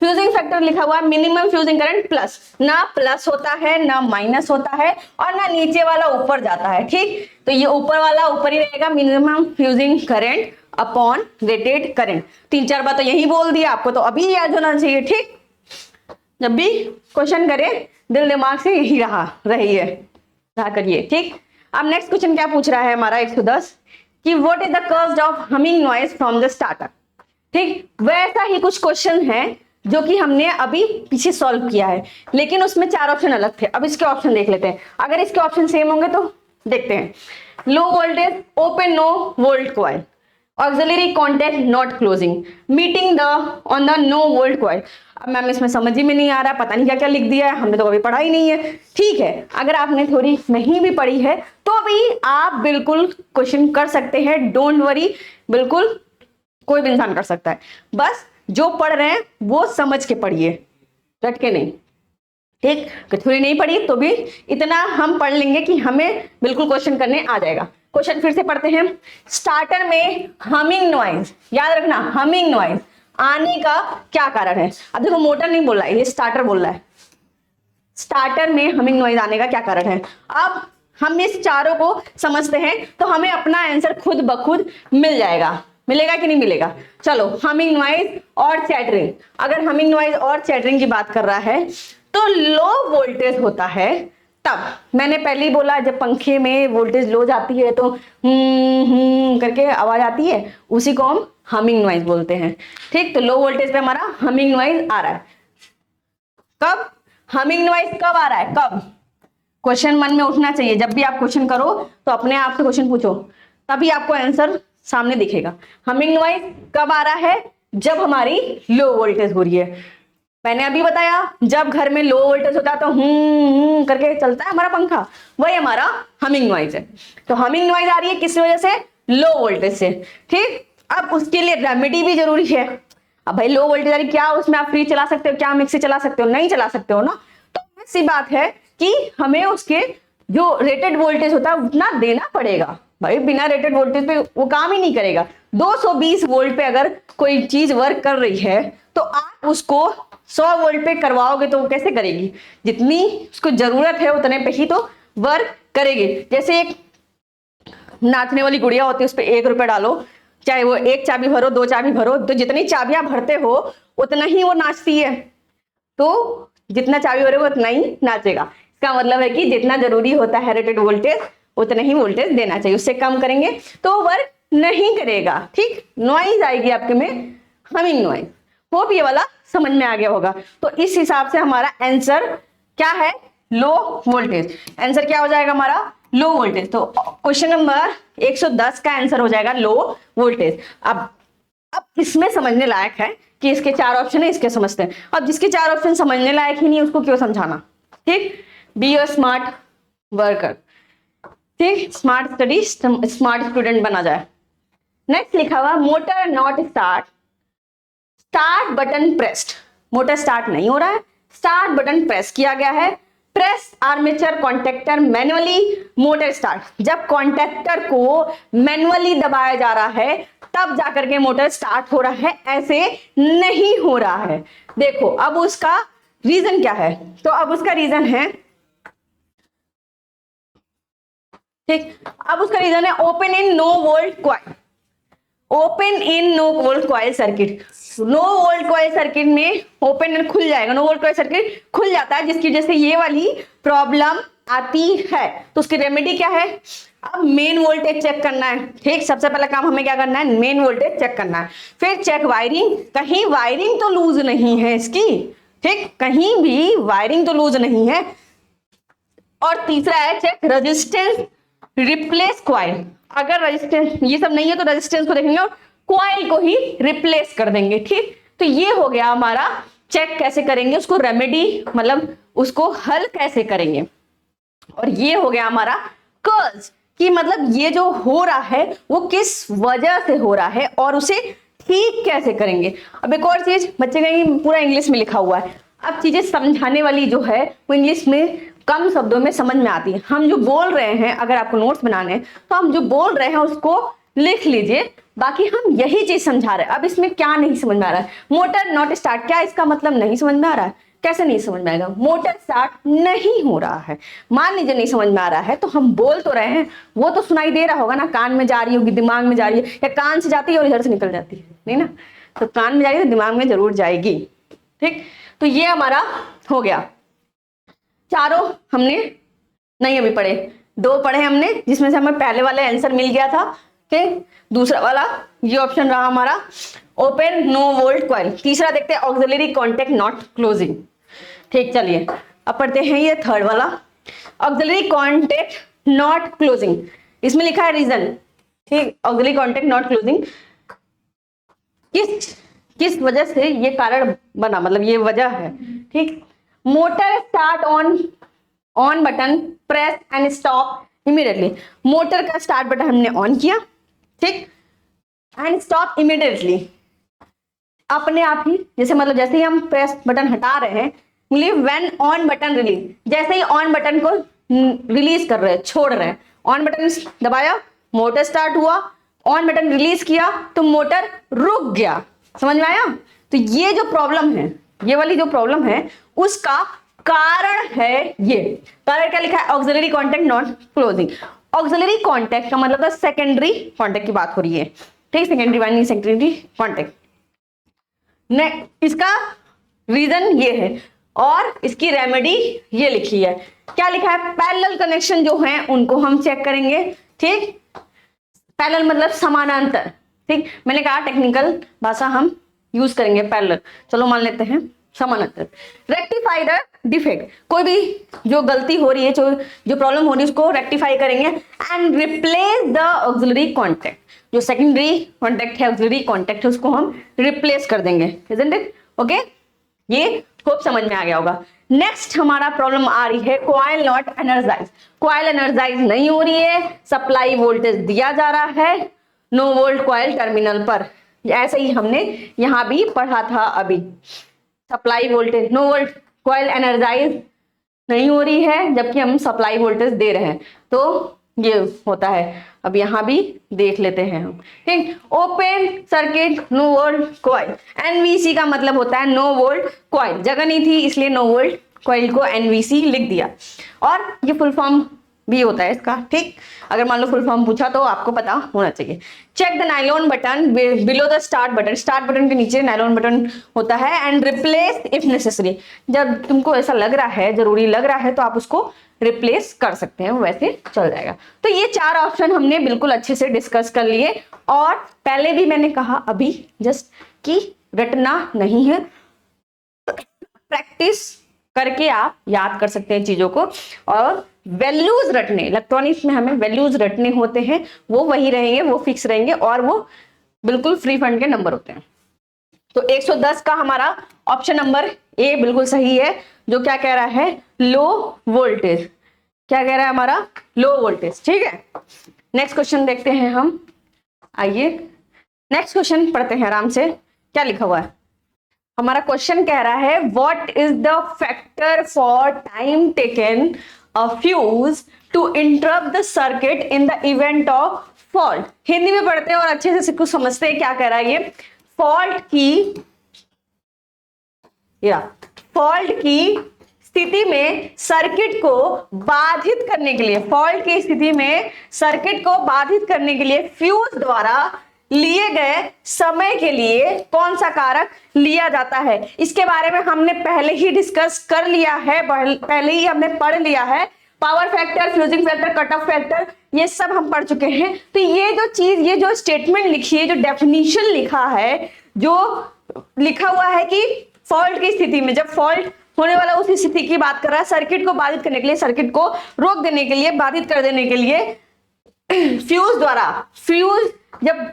फ्यूजिंग फैक्टर लिखा हुआ है मिनिमम फ्यूजिंग करंट प्लस, ना प्लस होता है ना माइनस होता है और ना नीचे वाला ऊपर जाता है। ठीक, तो ये ऊपर वाला ऊपर ही रहेगा, minimum fusing current upon rated current. 3-4 बार तो यही बोल दिया, आपको तो अभी याद होना चाहिए। ठीक, जब भी क्वेश्चन करे दिल दिमाग से यही रहा करिए। ठीक, अब नेक्स्ट क्वेश्चन क्या पूछ रहा है हमारा 110 कि what is the cause of humming noise from the starter. ठीक, वैसा ही कुछ क्वेश्चन है जो कि हमने अभी पीछे सॉल्व किया है, लेकिन उसमें 4 ऑप्शन अलग थे। अब इसके ऑप्शन देख लेते हैं, अगर इसके ऑप्शन सेम होंगे तो देखते हैं। Low voltage open no volt coil, auxiliary contact not closing, meeting the on the no volt coil. अब मैम इसमें समझ ही में नहीं आ रहा, पता नहीं क्या क्या लिख दिया है, हमने तो कभी पढ़ा ही नहीं है। ठीक है, अगर आपने थ्योरी नहीं भी पढ़ी है तो भी आप बिल्कुल क्वेश्चन कर सकते हैं, डोंट वरी, बिल्कुल कोई भी इंसान कर सकता है। बस जो पढ़ रहे हैं वो समझ के पढ़िए, रट के नहीं। ठीक, थ्योरी नहीं पढ़ी तो भी इतना हम पढ़ लेंगे कि हमें बिल्कुल क्वेश्चन करने आ जाएगा। क्वेश्चन फिर से पढ़ते हैं। स्टार्टर में हमिंग नॉइज, याद रखना, हमिंग नॉइज आने का क्या कारण है। अब देखो मोटर नहीं बोल रहा है, ये स्टार्टर बोल रहा है। स्टार्टर में हमिंग नॉइज आने का क्या कारण है। अब हम इस चारों को समझते हैं तो हमें अपना आंसर खुद ब खुद मिल जाएगा। मिलेगा कि नहीं मिलेगा। चलो, हमिंग नॉइज और चैटरिंग, अगर हमिंग नॉइज और चैटरिंग की बात कर रहा है तो लो वोल्टेज होता है तब, मैंने पहले ही बोला, जब पंखे में वोल्टेज लो जाती है तो करके आवाज आती है, उसी को हम हमिंग नॉइज बोलते हैं। ठीक, तो लो वोल्टेज पे हमारा हमिंग नॉइज आ रहा है। कब हमिंग नॉइज कब आ रहा है, कब, क्वेश्चन मन में उठना चाहिए। जब भी आप क्वेश्चन करो तो अपने आप से क्वेश्चन पूछो, तभी आपको आंसर सामने दिखेगा। हमिंग नॉइज कब आ रहा है, जब हमारी लो वोल्टेज हो रही है। मैंने अभी बताया, जब घर में लो वोल्टेज होता है तो करके चलता है हमारा पंखा, वही हमारा हमिंग नॉइज है। तो हमिंग नॉइज आ रही है किस वजह से, लो वोल्टेज से। ठीक, अब उसके लिए रेमेडी भी जरूरी है। अब भाई लो वोल्टेज आ रही, क्या उसमें आप फ्रिज चला सकते हो, क्या मिक्सी चला सकते हो, नहीं चला सकते हो ना। तो ऐसी बात है कि हमें उसके जो रेटेड वोल्टेज होता है उतना देना पड़ेगा। भाई बिना रेटेड वोल्टेज पे वो काम ही नहीं करेगा। 220 वोल्ट पे अगर कोई चीज वर्क कर रही है तो आप उसको 100 वोल्ट पे करवाओगे तो वो कैसे करेगी, जितनी उसको जरूरत है उतने पे ही तो वर्क करेगी। जैसे एक नाचने वाली गुड़िया होती है, उस पर 1 रुपया डालो, चाहे वो 1 चाबी भरो 2 चाबी भरो, तो जितनी चाबियां भरते हो उतना ही वो नाचती है। तो जितना चाबी भरोगे उतना ही नाचेगा। इसका मतलब है कि जितना जरूरी होता है रेटेड वोल्टेज उतना ही वोल्टेज देना चाहिए, उससे कम करेंगे तो वर्क नहीं करेगा। ठीक, नॉइज आएगी आपके में, हमिंग नॉइज। होप ये वाला समझ में आ गया होगा। तो इस हिसाब से हमारा आंसर क्या है, लो वोल्टेज। आंसर क्या हो जाएगा हमारा, लो वोल्टेज। तो क्वेश्चन नंबर 110 का आंसर हो जाएगा लो वोल्टेज। अब इसमें समझने लायक है कि इसके 4 ऑप्शन है, इसके समझते हैं। अब जिसके 4 ऑप्शन समझने लायक ही नहीं उसको क्यों समझाना, ठीक। बी अ स्मार्ट वर्कर, ठीक, स्मार्ट स्टडी, स्मार्ट स्टूडेंट बना जाए। नेक्स्ट लिखा हुआ motor not start, start button pressed, motor start नहीं हो रहा है, स्टार्ट बटन प्रेस किया गया है, press armature contactor manually motor start. जब कॉन्टेक्टर को मैनुअली दबाया जा रहा है तब जाकर के मोटर स्टार्ट हो रहा है, ऐसे नहीं हो रहा है। देखो अब उसका रीजन क्या है, तो अब उसका रीजन है, ठीक, अब उसका रीजन है open in no volt coil, open in no volt coil circuit. No volt coil circuit में ओपन खुल जाएगा, नो वोल्ट कॉइल सर्किट खुल जाता है, जिसकी वजह से ये वाली प्रॉब्लम आती है। तो उसकी रेमेडी क्या है, अब मेन वोल्टेज चेक करना है, ठीक। सबसे पहला काम हमें क्या करना है, मेन वोल्टेज चेक करना है। फिर चेक वायरिंग, कहीं वायरिंग तो लूज नहीं है इसकी, ठीक, कहीं भी वायरिंग तो लूज नहीं है। और तीसरा है चेक रेजिस्टेंस, रिप्लेस कॉइल। अगर रेजिस्टेंस ये सब नहीं है तो रेजिस्टेंस को देखेंगे और कॉइल को ही रिप्लेस कर देंगे, ठीक। तो ये हो गया हमारा चेक कैसे करेंगे उसको, रेमेडी मतलब उसको हल कैसे करेंगे। और ये हो गया हमारा कर्ज कि मतलब ये जो हो रहा है वो किस वजह से हो रहा है और उसे ठीक कैसे करेंगे। अब एक और चीज, बच्चे का पूरा इंग्लिश में लिखा हुआ है, अब चीजें समझाने वाली जो है वो इंग्लिश में कम शब्दों में समझ में आती है। हम जो बोल रहे हैं, अगर आपको नोट्स बनाने हैं तो हम जो बोल रहे हैं उसको लिख लीजिए, बाकी हम यही चीज समझा रहे हैं। अब इसमें क्या नहीं समझ में आ रहा है, मोटर नॉट स्टार्ट, क्या इसका मतलब नहीं समझ में आ रहा है, कैसे नहीं समझ में आएगा, मोटर स्टार्ट नहीं हो रहा है। मान लीजिए नहीं समझ में आ रहा है तो हम बोल तो रहे हैं, वो तो सुनाई दे रहा होगा ना, कान में जा रही होगी, दिमाग में जा रही है, या कान से जाती है और इधर से निकल जाती है, नहीं ना, तो कान में जा रही है तो दिमाग में जरूर जाएगी, ठीक। तो ये हमारा हो गया, चारों हमने नहीं अभी पढ़े, 2 पढ़े हमने, जिसमें से हमें पहले वाला आंसर मिल गया था, ठीक। दूसरा वाला ये ऑप्शन रहा हमारा ओपन नो वोल्ट कॉइल। तीसरा देखते हैं ऑक्सिलरी कॉन्टेक्ट नॉट क्लोजिंग, ठीक। चलिए अब पढ़ते हैं ये थर्ड वाला, ऑक्सिलरी कॉन्टेक्ट नॉट क्लोजिंग। इसमें लिखा है रीजन, ठीक, ऑक्सिलरी कॉन्टेक्ट नॉट क्लोजिंग किस वजह से ये कारण बना, मतलब ये वजह है, ठीक। Motor start on button press and stop immediately. Motor का स्टार्ट बटन हमने ऑन किया, ठीक, एंड स्टॉप इमीडिएटली, अपने आप ही, जैसे मतलब जैसे ही हम प्रेस बटन हटा रहे हैं, व्हेन ऑन बटन रिलीज, जैसे ही ऑन बटन को रिलीज कर रहे हैं, छोड़ रहे हैं, ऑन बटन दबाया मोटर स्टार्ट हुआ, ऑन बटन रिलीज किया तो मोटर रुक गया। समझ में आया। तो ये जो प्रॉब्लम है, ये वाली जो प्रॉब्लम है उसका कारण है ये। कारण क्या लिखा है, auxiliary contact not closing. Auxiliary contact का मतलब सेकेंडरी कॉन्टेक्ट की बात हो रही है, ठीक, सेकेंडरी वाइंडिंग, सेकेंडरी कॉन्टेक्ट। इसका रीजन ये है और इसकी रेमेडी ये लिखी है। क्या लिखा है, पैरेलल कनेक्शन जो है उनको हम चेक करेंगे, ठीक। पैरेलल मतलब समानांतर, ठीक। मैंने कहा टेक्निकल भाषा हम यूज करेंगे पैरेलल, चलो मान लेते हैं समानांतर। रेक्टिफाई द डिफेक्ट, कोई भी जो गलती हो रही है, जो प्रॉब्लम हो रही है उसको रेक्टिफाई करेंगे and replace the auxiliary contact. जो सेकेंडरी कॉन्टेक्ट है, ऑक्सिलरी कॉन्टेक्ट है, उसको हम रिप्लेस कर देंगे, इजंट इट, ओके। ये खूब समझ में आ गया होगा। नेक्स्ट हमारा प्रॉब्लम आ रही है coil not energise. Coil energise नहीं हो रही है, सप्लाई वोल्टेज दिया जा रहा है नो वोल्ट कॉइल टर्मिनल पर। ऐसे ही हमने यहां भी पढ़ा था अभी, supply voltage no volt coil energise नहीं हो रही है जबकि हम सप्लाई वोल्टेज दे रहे हैं, तो ये होता है। अब यहां भी देख लेते हैं हम, ठीक। Open circuit no volt coil, NVC का मतलब होता है नो वोल्ट कॉइल, जगह नहीं थी इसलिए नो वोल्ट कॉइल को एनवीसी लिख दिया। और ये फुल फॉर्म भी होता है इसका, ठीक। अगर मान लो फुल फॉर्म पूछा तो आपको पता होना चाहिए। Check the nylon button below the start button, start button के नीचे नाइलॉन बटन होता है एंड रिप्लेस इफ नेसेसरी। जब तुमको ऐसा लग रहा है, जरूरी लग रहा है, तो आप उसको रिप्लेस कर सकते हैं, वैसे चल जाएगा। तो ये 4 ऑप्शन हमने बिल्कुल अच्छे से डिस्कस कर लिए। और पहले भी मैंने कहा अभी जस्ट कि रटना नहीं है, प्रैक्टिस करके आप याद कर सकते हैं चीजों को और वैल्यूज रटने, इलेक्ट्रॉनिक्स में हमें वैल्यूज रटने होते हैं, वो वही रहेंगे, वो फिक्स रहेंगे और वो बिल्कुल फ्री फंड के नंबर होते हैं। तो 110 का हमारा ऑप्शन नंबर ए बिल्कुल सही है, जो क्या कह रहा है, लो वोल्टेज। क्या कह रहा है हमारा, लो वोल्टेज। ठीक है, नेक्स्ट क्वेश्चन देखते हैं हम। आइए नेक्स्ट क्वेश्चन पढ़ते हैं आराम से। क्या लिखा हुआ है हमारा क्वेश्चन, कह रहा है what is the factor for time taken a fuse to interrupt the circuit in the event of fault. Hindi में पढ़ते हैं और अच्छे से कुछ समझते हैं क्या कह रहा है ये। फॉल्ट की स्थिति में सर्किट को बाधित करने के लिए, फॉल्ट की स्थिति में सर्किट को बाधित करने के लिए फ्यूज द्वारा लिए गए समय के लिए कौन सा कारक लिया जाता है। इसके बारे में हमने पहले ही डिस्कस कर लिया है, पहले ही हमने पढ़ लिया है। Power factor, fusing factor, cut off factor, ये सब हम पढ़ चुके हैं। तो ये जो चीज, ये जो स्टेटमेंट लिखी है, जो डेफिनेशन लिखा है, जो लिखा हुआ है कि फॉल्ट की स्थिति में, जब फॉल्ट होने वाला उस स्थिति की बात कर रहा है, सर्किट को बाधित करने के लिए, सर्किट को रोक देने के लिए, बाधित कर देने के लिए फ्यूज द्वारा, फ्यूज जब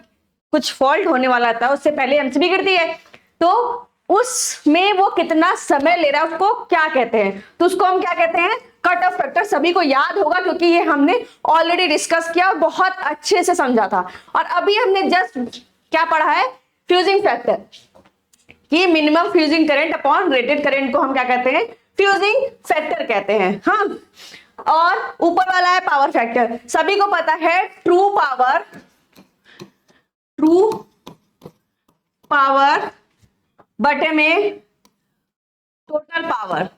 कुछ फॉल्ट होने वाला था उससे पहले एमसीबी गिरती है, तो उसमें वो कितना समय ले रहा है उसको क्या कहते हैं, तो उसको हम क्या कहते हैं, कट ऑफ फैक्टर। सभी को याद होगा क्योंकि ये हमने ऑलरेडी डिस्कस किया और बहुत अच्छे से समझा था। और अभी हमने जस्ट क्या पढ़ा है, फ्यूजिंग फैक्टर कि minimum fusing current upon rated current को हम क्या कहते हैं, फ्यूजिंग फैक्टर कहते हैं। हाँ, और ऊपर वाला है पावर फैक्टर। सभी को पता है ट्रू पावर बटे में टोटल पावर,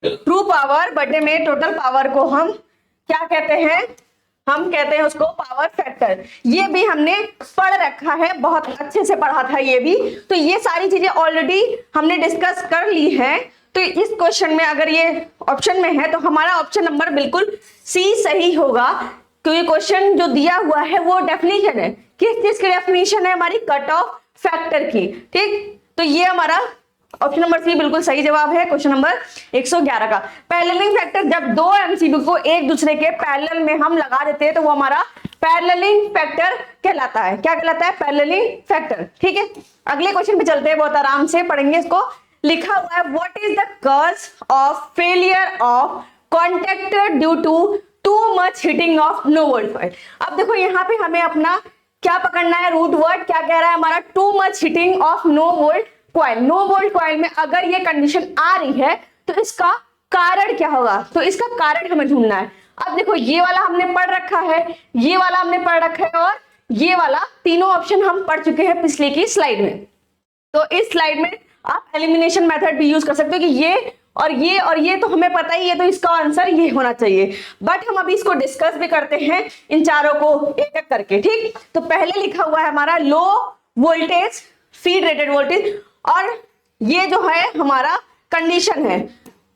ट्रू पावर बटे में टोटल पावर को हम क्या कहते हैं, हम कहते हैं उसको पावर फैक्टर। ये भी हमने पढ़ रखा है, बहुत अच्छे से पढ़ा था ये भी। तो ये सारी चीजें ऑलरेडी हमने डिस्कस कर ली है। तो इस क्वेश्चन में अगर ये ऑप्शन में है तो हमारा ऑप्शन नंबर बिल्कुल सी सही होगा, क्योंकि क्वेश्चन जो दिया हुआ है वो डेफिनेशन है। किस चीज की डेफिनेशन है, हमारी कट ऑफ फैक्टर की। ठीक, तो ये हमारा ऑप्शन नंबर सी बिल्कुल सही जवाब है क्वेश्चन नंबर 111 का। पैरेललिंग फैक्टर, जब दो एमसीबी को एक दूसरे के पैरेलल में हम लगा देते हैं तो वो हमारा पैरेललिंग फैक्टर कहलाता है। क्या कहलाता है, पैरेललिंग फैक्टर। ठीक है, अगले क्वेश्चन पे चलते हैं, बहुत आराम से पढ़ेंगे इसको। लिखा हुआ है what is the cause of failure of contactor due to much heating of no volt coil. अब देखो यहाँ पे हमें अपना क्या पकड़ना है, रूट वर्ड। क्या कह रहा है हमारा, too much heating of no volt coil. No volt coil में अगर ये कंडीशन आ रही है तो इसका कारण क्या होगा, तो इसका कारण हमें ढूंढना है। अब देखो ये वाला हमने पढ़ रखा है, ये वाला हमने पढ़ रखा है और ये वाला, तीनों ऑप्शन हम पढ़ चुके हैं पिछले की स्लाइड में। तो इस स्लाइड में आप एलिमिनेशन मेथड भी यूज कर सकते हो कि ये और ये और ये तो हमें पता ही है, तो इसका आंसर ये होना चाहिए। बट हम अभी इसको डिस्कस भी करते हैं इन चारों को एक एक करके। ठीक, तो पहले लिखा हुआ है हमारा low voltage feed rated voltage, और ये जो है हमारा कंडीशन है,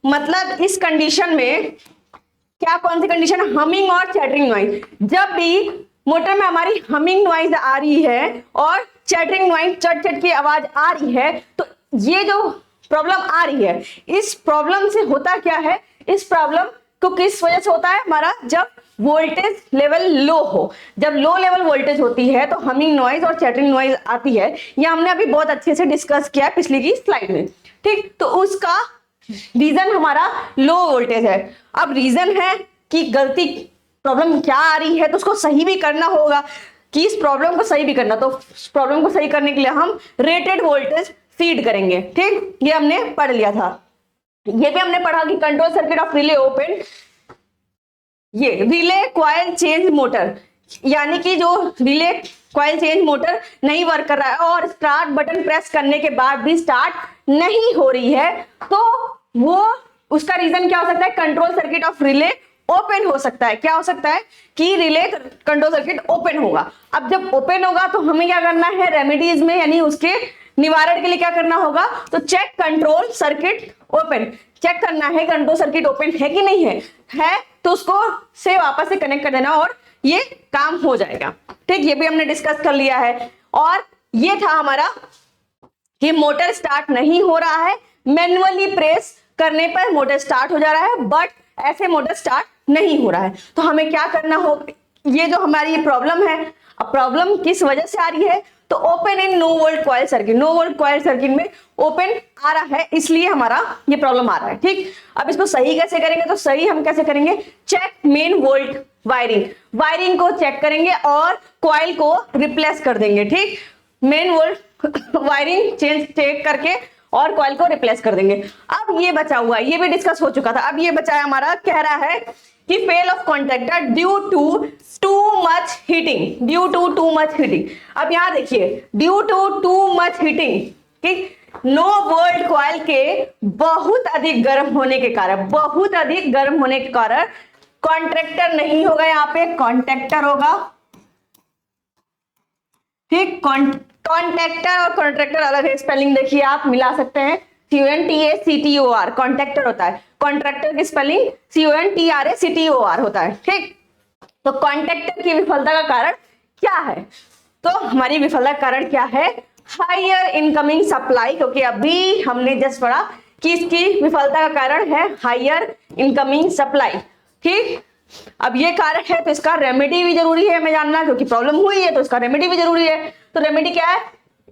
मतलब इस कंडीशन में क्या, कौन सी कंडीशन, हमिंग और चैटरिंग नॉइज। जब भी मोटर में हमारी हमिंग नॉइज आ रही है और चैटरिंग नॉइज, चट चट की आवाज आ रही है, तो ये जो प्रॉब्लम आ रही है, इस प्रॉब्लम से होता क्या है, इस प्रॉब्लम को किस वजह से होता है हमारा, जब वोल्टेज लेवल लो हो। जब लो लेवल वोल्टेज होती है तो हमिंग नॉइज और चैटरिंग नॉइज आती है। ये हमने अभी बहुत अच्छे से डिस्कस किया है पिछली की स्लाइड में। ठीक, तो उसका रीजन हमारा लो वोल्टेज है। अब रीजन है कि गलती, प्रॉब्लम क्या आ रही है, तो उसको सही भी करना होगा कि इस प्रॉब्लम को सही भी करना। तो प्रॉब्लम को सही करने के लिए हम रेटेड वोल्टेज फीड करेंगे। ठीक, ये हमने पढ़ लिया था। ये भी हमने पढ़ा कि control circuit of relay open, ये रिले कॉइल चेंज मोटर, यानी कि जो रिले कॉइल चेंज मोटर नहीं वर्क कर रहा है और स्टार्ट बटन प्रेस करने के बाद भी स्टार्ट नहीं हो रही है, तो वो उसका रीजन क्या हो सकता है, control circuit of relay open हो सकता है। क्या हो सकता है कि रिले कंट्रोल सर्किट ओपन होगा। अब जब ओपन होगा तो हमें क्या करना है, रेमेडीज में यानी उसके निवारण के लिए क्या करना होगा, तो check control circuit open, check करना है कंट्रोल सर्किट ओपन है कि नहीं है तो उसको से वापस से कनेक्ट कर देना और ये काम हो जाएगा। ठीक, ये भी हमने डिस्कस कर लिया है। और ये था हमारा कि मोटर स्टार्ट नहीं हो रहा है, मैन्युअली प्रेस करने पर मोटर स्टार्ट हो जा रहा है, बट ऐसे मोटर स्टार्ट नहीं हो रहा है। तो हमें क्या करना होगा, ये जो हमारी प्रॉब्लम है, अब प्रॉब्लम किस वजह से आ रही है, तो open in no volt coil circuit, no volt coil circuit में ओपन आ रहा है, इसलिए हमारा ये प्रॉब्लम आ रहा है। ठीक, अब इसको सही कैसे करेंगे, तो सही हम कैसे करेंगे, check main volt wiring, wiring को चेक करेंगे और कॉइल को रिप्लेस कर देंगे। ठीक, मेन वोल्ट वायरिंग चेक करके और कॉइल को रिप्लेस कर देंगे। अब ये बचा हुआ है, ये भी डिस्कस हो चुका था, अब ये बचा है हमारा, कह रहा है कि fail of contactor due to too much heating, due to too much heating. अब यहां देखिए, due to too much heating, ठीक, नो वोल्ट कॉइल के बहुत अधिक गर्म होने के कारण, बहुत अधिक गर्म होने के कारण कॉन्ट्रैक्टर नहीं होगा, यहाँ पे कॉन्टैक्टर होगा। ठीक, कॉन्टैक्टर और कॉन्ट्रैक्टर अलग है, स्पेलिंग देखिए आप मिला सकते हैं, CONTACTOR कॉन्टैक्टर होता है, कॉन्ट्रैक्टर की स्पेलिंग CONTRACTOR होता है। ठीक, तो कॉन्टैक्टर की विफलता का कारण क्या है, तो हमारी विफलता का कारण क्या है, हायर इनकमिंग सप्लाई, क्योंकि अभी हमने जस्ट पढ़ा कि इसकी विफलता का कारण है हायर इनकमिंग सप्लाई। ठीक, अब ये कारण है तो इसका रेमेडी भी जरूरी है हमें जानना, क्योंकि प्रॉब्लम हुई है तो इसका रेमेडी भी जरूरी है। तो रेमेडी क्या है,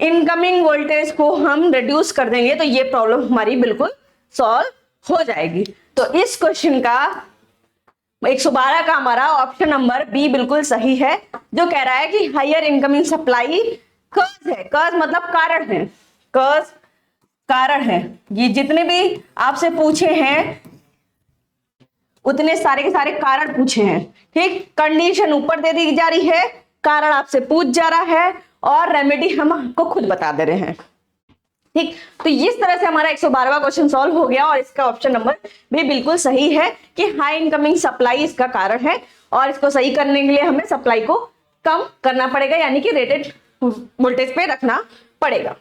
इनकमिंग वोल्टेज को हम रिड्यूस कर देंगे तो ये प्रॉब्लम हमारी बिल्कुल सॉल्व हो जाएगी। तो इस क्वेश्चन का 112 का हमारा ऑप्शन नंबर बी बिल्कुल सही है, जो कह रहा है कि हायर इनकमिंग सप्लाई कॉज है, कॉज मतलब कारण है, कॉज कारण है। ये जितने भी आपसे पूछे हैं उतने सारे के सारे कारण पूछे हैं। ठीक, कंडीशन ऊपर दे दी जा रही है, कारण आपसे पूछ जा रहा है और रेमेडी हम आपको खुद बता दे रहे हैं। ठीक, तो इस तरह से हमारा 112वां क्वेश्चन सॉल्व हो गया और इसका ऑप्शन नंबर भी बिल्कुल सही है कि हाई इनकमिंग सप्लाई इसका कारण है और इसको सही करने के लिए हमें सप्लाई को कम करना पड़ेगा, यानी कि रेटेड वोल्टेज पे रखना पड़ेगा।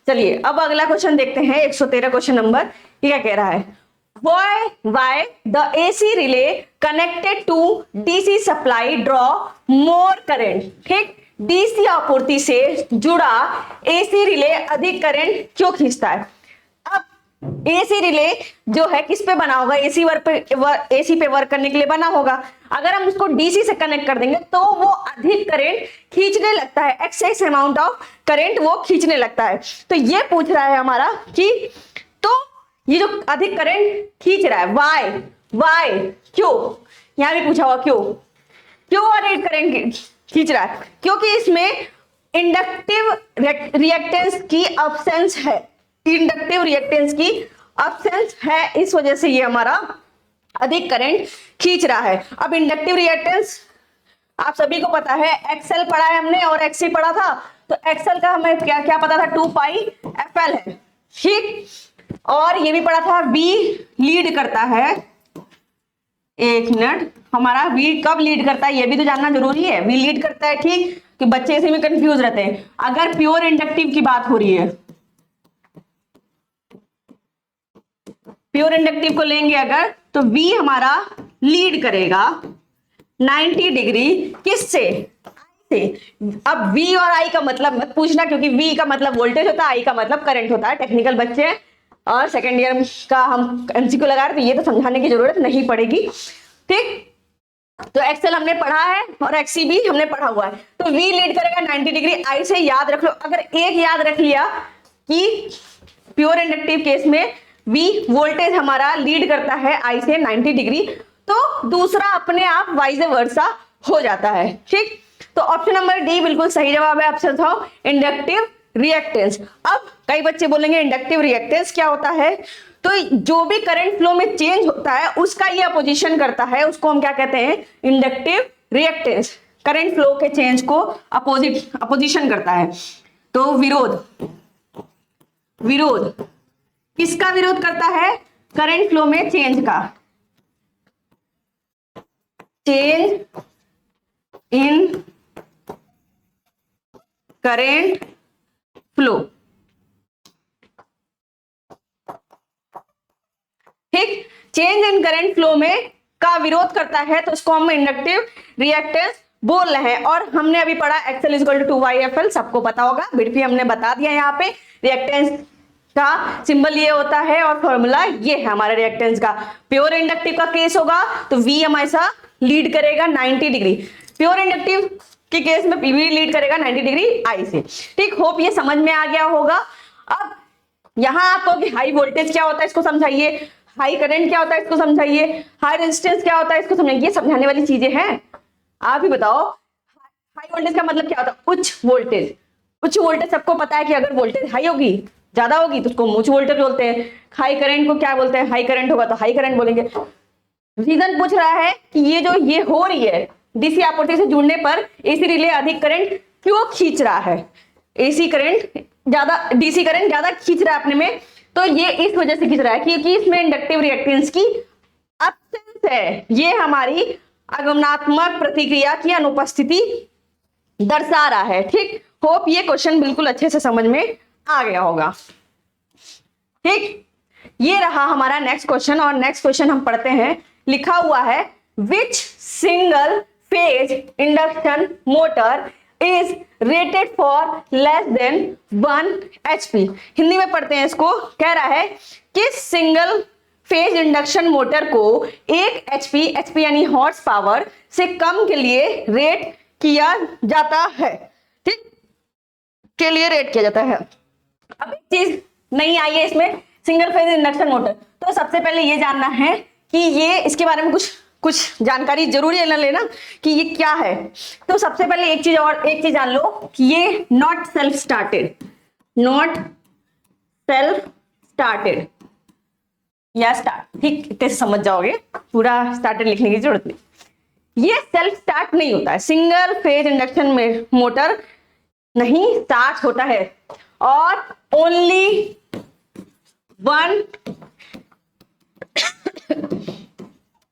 चलिए अब अगला क्वेश्चन देखते हैं, 113 क्वेश्चन नंबर, ये क्या कह रहा है, why the AC relay connected to DC supply draw more current। ठीक, डीसी आपूर्ति से जुड़ा एसी रिले अधिक करंट क्यों खींचता है। अब एसी रिले जो है किस पे बना होगा, एसी पे वर्क करने के लिए बना होगा। अगर हम उसको डीसी से कनेक्ट कर देंगे तो वो अधिक करंट खींचने लगता है, एक्सेस अमाउंट ऑफ करंट वो खींचने लगता है। तो ये पूछ रहा है हमारा कि तो ये जो अधिक करंट खींच रहा है वाई क्यों, यहां भी पूछा हुआ क्यों अधिक करंट खींच रहा है, क्योंकि इसमें इंडक्टिव रिएक्टेंस की अब्सेंस है, इंडक्टिव रिएक्टेंस की अब्सेंस है, इस वजह से ये हमारा अधिक करंट खींच रहा है। अब इंडक्टिव रिएक्टेंस आप सभी को पता है, एक्सएल पढ़ा है हमने और एक्सी पढ़ा था, तो एक्सएल का हमें क्या क्या पता था, 2πfl है। ठीक, और ये भी पढ़ा था V लीड करता है, एक मिनट, हमारा V कब लीड करता है ये भी तो जानना जरूरी है। V लीड करता है, ठीक, कि बच्चे इसी में कंफ्यूज रहते हैं। अगर प्योर इंडक्टिव की बात हो रही है, प्योर इंडक्टिव को लेंगे अगर, तो V हमारा लीड करेगा 90 डिग्री किससे, से। अब V और I का मतलब मत पूछना, क्योंकि V का मतलब वोल्टेज होता है, I का मतलब करंट होता है। टेक्निकल बच्चे हैं और सेकेंड ईयर का हम एमसीक्यू लगा रहे, तो ये तो समझाने की जरूरत नहीं पड़ेगी। ठीक, तो एक्सेल हमने पढ़ा है और एक्सी भी हमने पढ़ा हुआ है। तो V लीड करेगा 90 डिग्री आई से, याद रख लो। अगर एक याद रख लिया कि प्योर इंडक्टिव केस में V वोल्टेज हमारा लीड करता है I से 90 डिग्री, तो दूसरा अपने आप वाइज वर्सा हो जाता है। ठीक, तो ऑप्शन नंबर डी बिल्कुल सही जवाब है। ऑप्शन था इंडक्टिव रिएक्टेंस। अब कई बच्चे बोलेंगे इंडक्टिव रिएक्टेंस क्या होता है, तो जो भी करंट फ्लो में चेंज होता है उसका ये अपोजिशन करता है, उसको हम क्या कहते हैं, इंडक्टिव रिएक्टेंस। करंट फ्लो के चेंज को अपोजिशन करता है। तो विरोध किसका विरोध करता है, करंट फ्लो में चेंज का, चेंज इन करंट फ्लो। ठीक, चेंज इन करंट फ्लो में का विरोध करता है, तो इसको हम इंडक्टिव रिएक्टेंस बोल रहे हैं। और हमने अभी पढ़ा XL is equal to 2πfl, सबको पता होगा, भी हमने बता दिया यहाँ पे रिएक्टेंस का सिंबल ये होता है और फॉर्मूला ये है हमारे रिएक्टेंस का। प्योर इंडक्टिव का केस होगा तो V हमेशा लीड करेगा 90 डिग्री, प्योर इंडक्टिव के केस में V लीड करेगा 90 डिग्री I से। ठीक, होप ये समझ में आ गया होगा। अब यहां आपको कि हाई वोल्टेज क्या होता है इसको समझाइए, हाई करंट क्या होता है इसको समझाइए, हाई रेजिस्टेंस क्या होता है इसको समझाइए, ये समझाने वाली चीजें हैं। आप ही बताओ, हाई वोल्टेज का मतलब क्या होता है? उच्च वोल्टेज। उच्च वोल्टेज सबको पता है कि अगर वोल्टेज हाई होगी, ज्यादा होगी तो उसको उच्च वोल्टेज बोलते हैं। हाई करंट को क्या बोलते हैं? हाई करंट होगा तो हाई करंट बोलेंगे। रीजन पूछ रहा है कि ये जो ये हो रही है डीसी आपूर्ति से जुड़ने पर एसी रिले अधिक करंट क्यों खींच रहा है? एसी करंट ज्यादा, डीसी करंट ज्यादा खींच रहा है अपने में, तो ये इस वजह से खींच रहा है क्योंकि इसमें इंडक्टिव रिएक्टेंस की एब्सेंस है। ये हमारी आगमनात्मक प्रतिक्रिया की अनुपस्थिति दर्शा रहा है। ठीक, होप ये क्वेश्चन बिल्कुल अच्छे से समझ में आ गया होगा। ठीक, ये रहा हमारा नेक्स्ट क्वेश्चन और नेक्स्ट क्वेश्चन हम पढ़ते हैं। लिखा हुआ है विच single phase induction motor is rated for less than 1 HP। Hindi में पढ़ते हैं इसको। कह रहा है कि सिंगल फेज इंडक्शन मोटर को 1 HP यानी हॉर्स पावर से कम के लिए रेट किया जाता है। ठीक, के लिए रेट किया जाता है। अब एक चीज नहीं आई है इसमें, सिंगल फेज इंडक्शन मोटर। तो सबसे पहले ये जानना है कि ये इसके बारे में कुछ जानकारी जरूरी है ना लेना कि ये क्या है। तो सबसे पहले एक चीज जान लो कि ये नॉट सेल्फ स्टार्टेड या स्टार्ट। ठीक, इतने से समझ जाओगे, पूरा स्टार्टेड लिखने की जरूरत नहीं। ये सेल्फ स्टार्ट नहीं होता है, सिंगल फेज इंडक्शन में मोटर नहीं स्टार्ट होता है और ओनली 1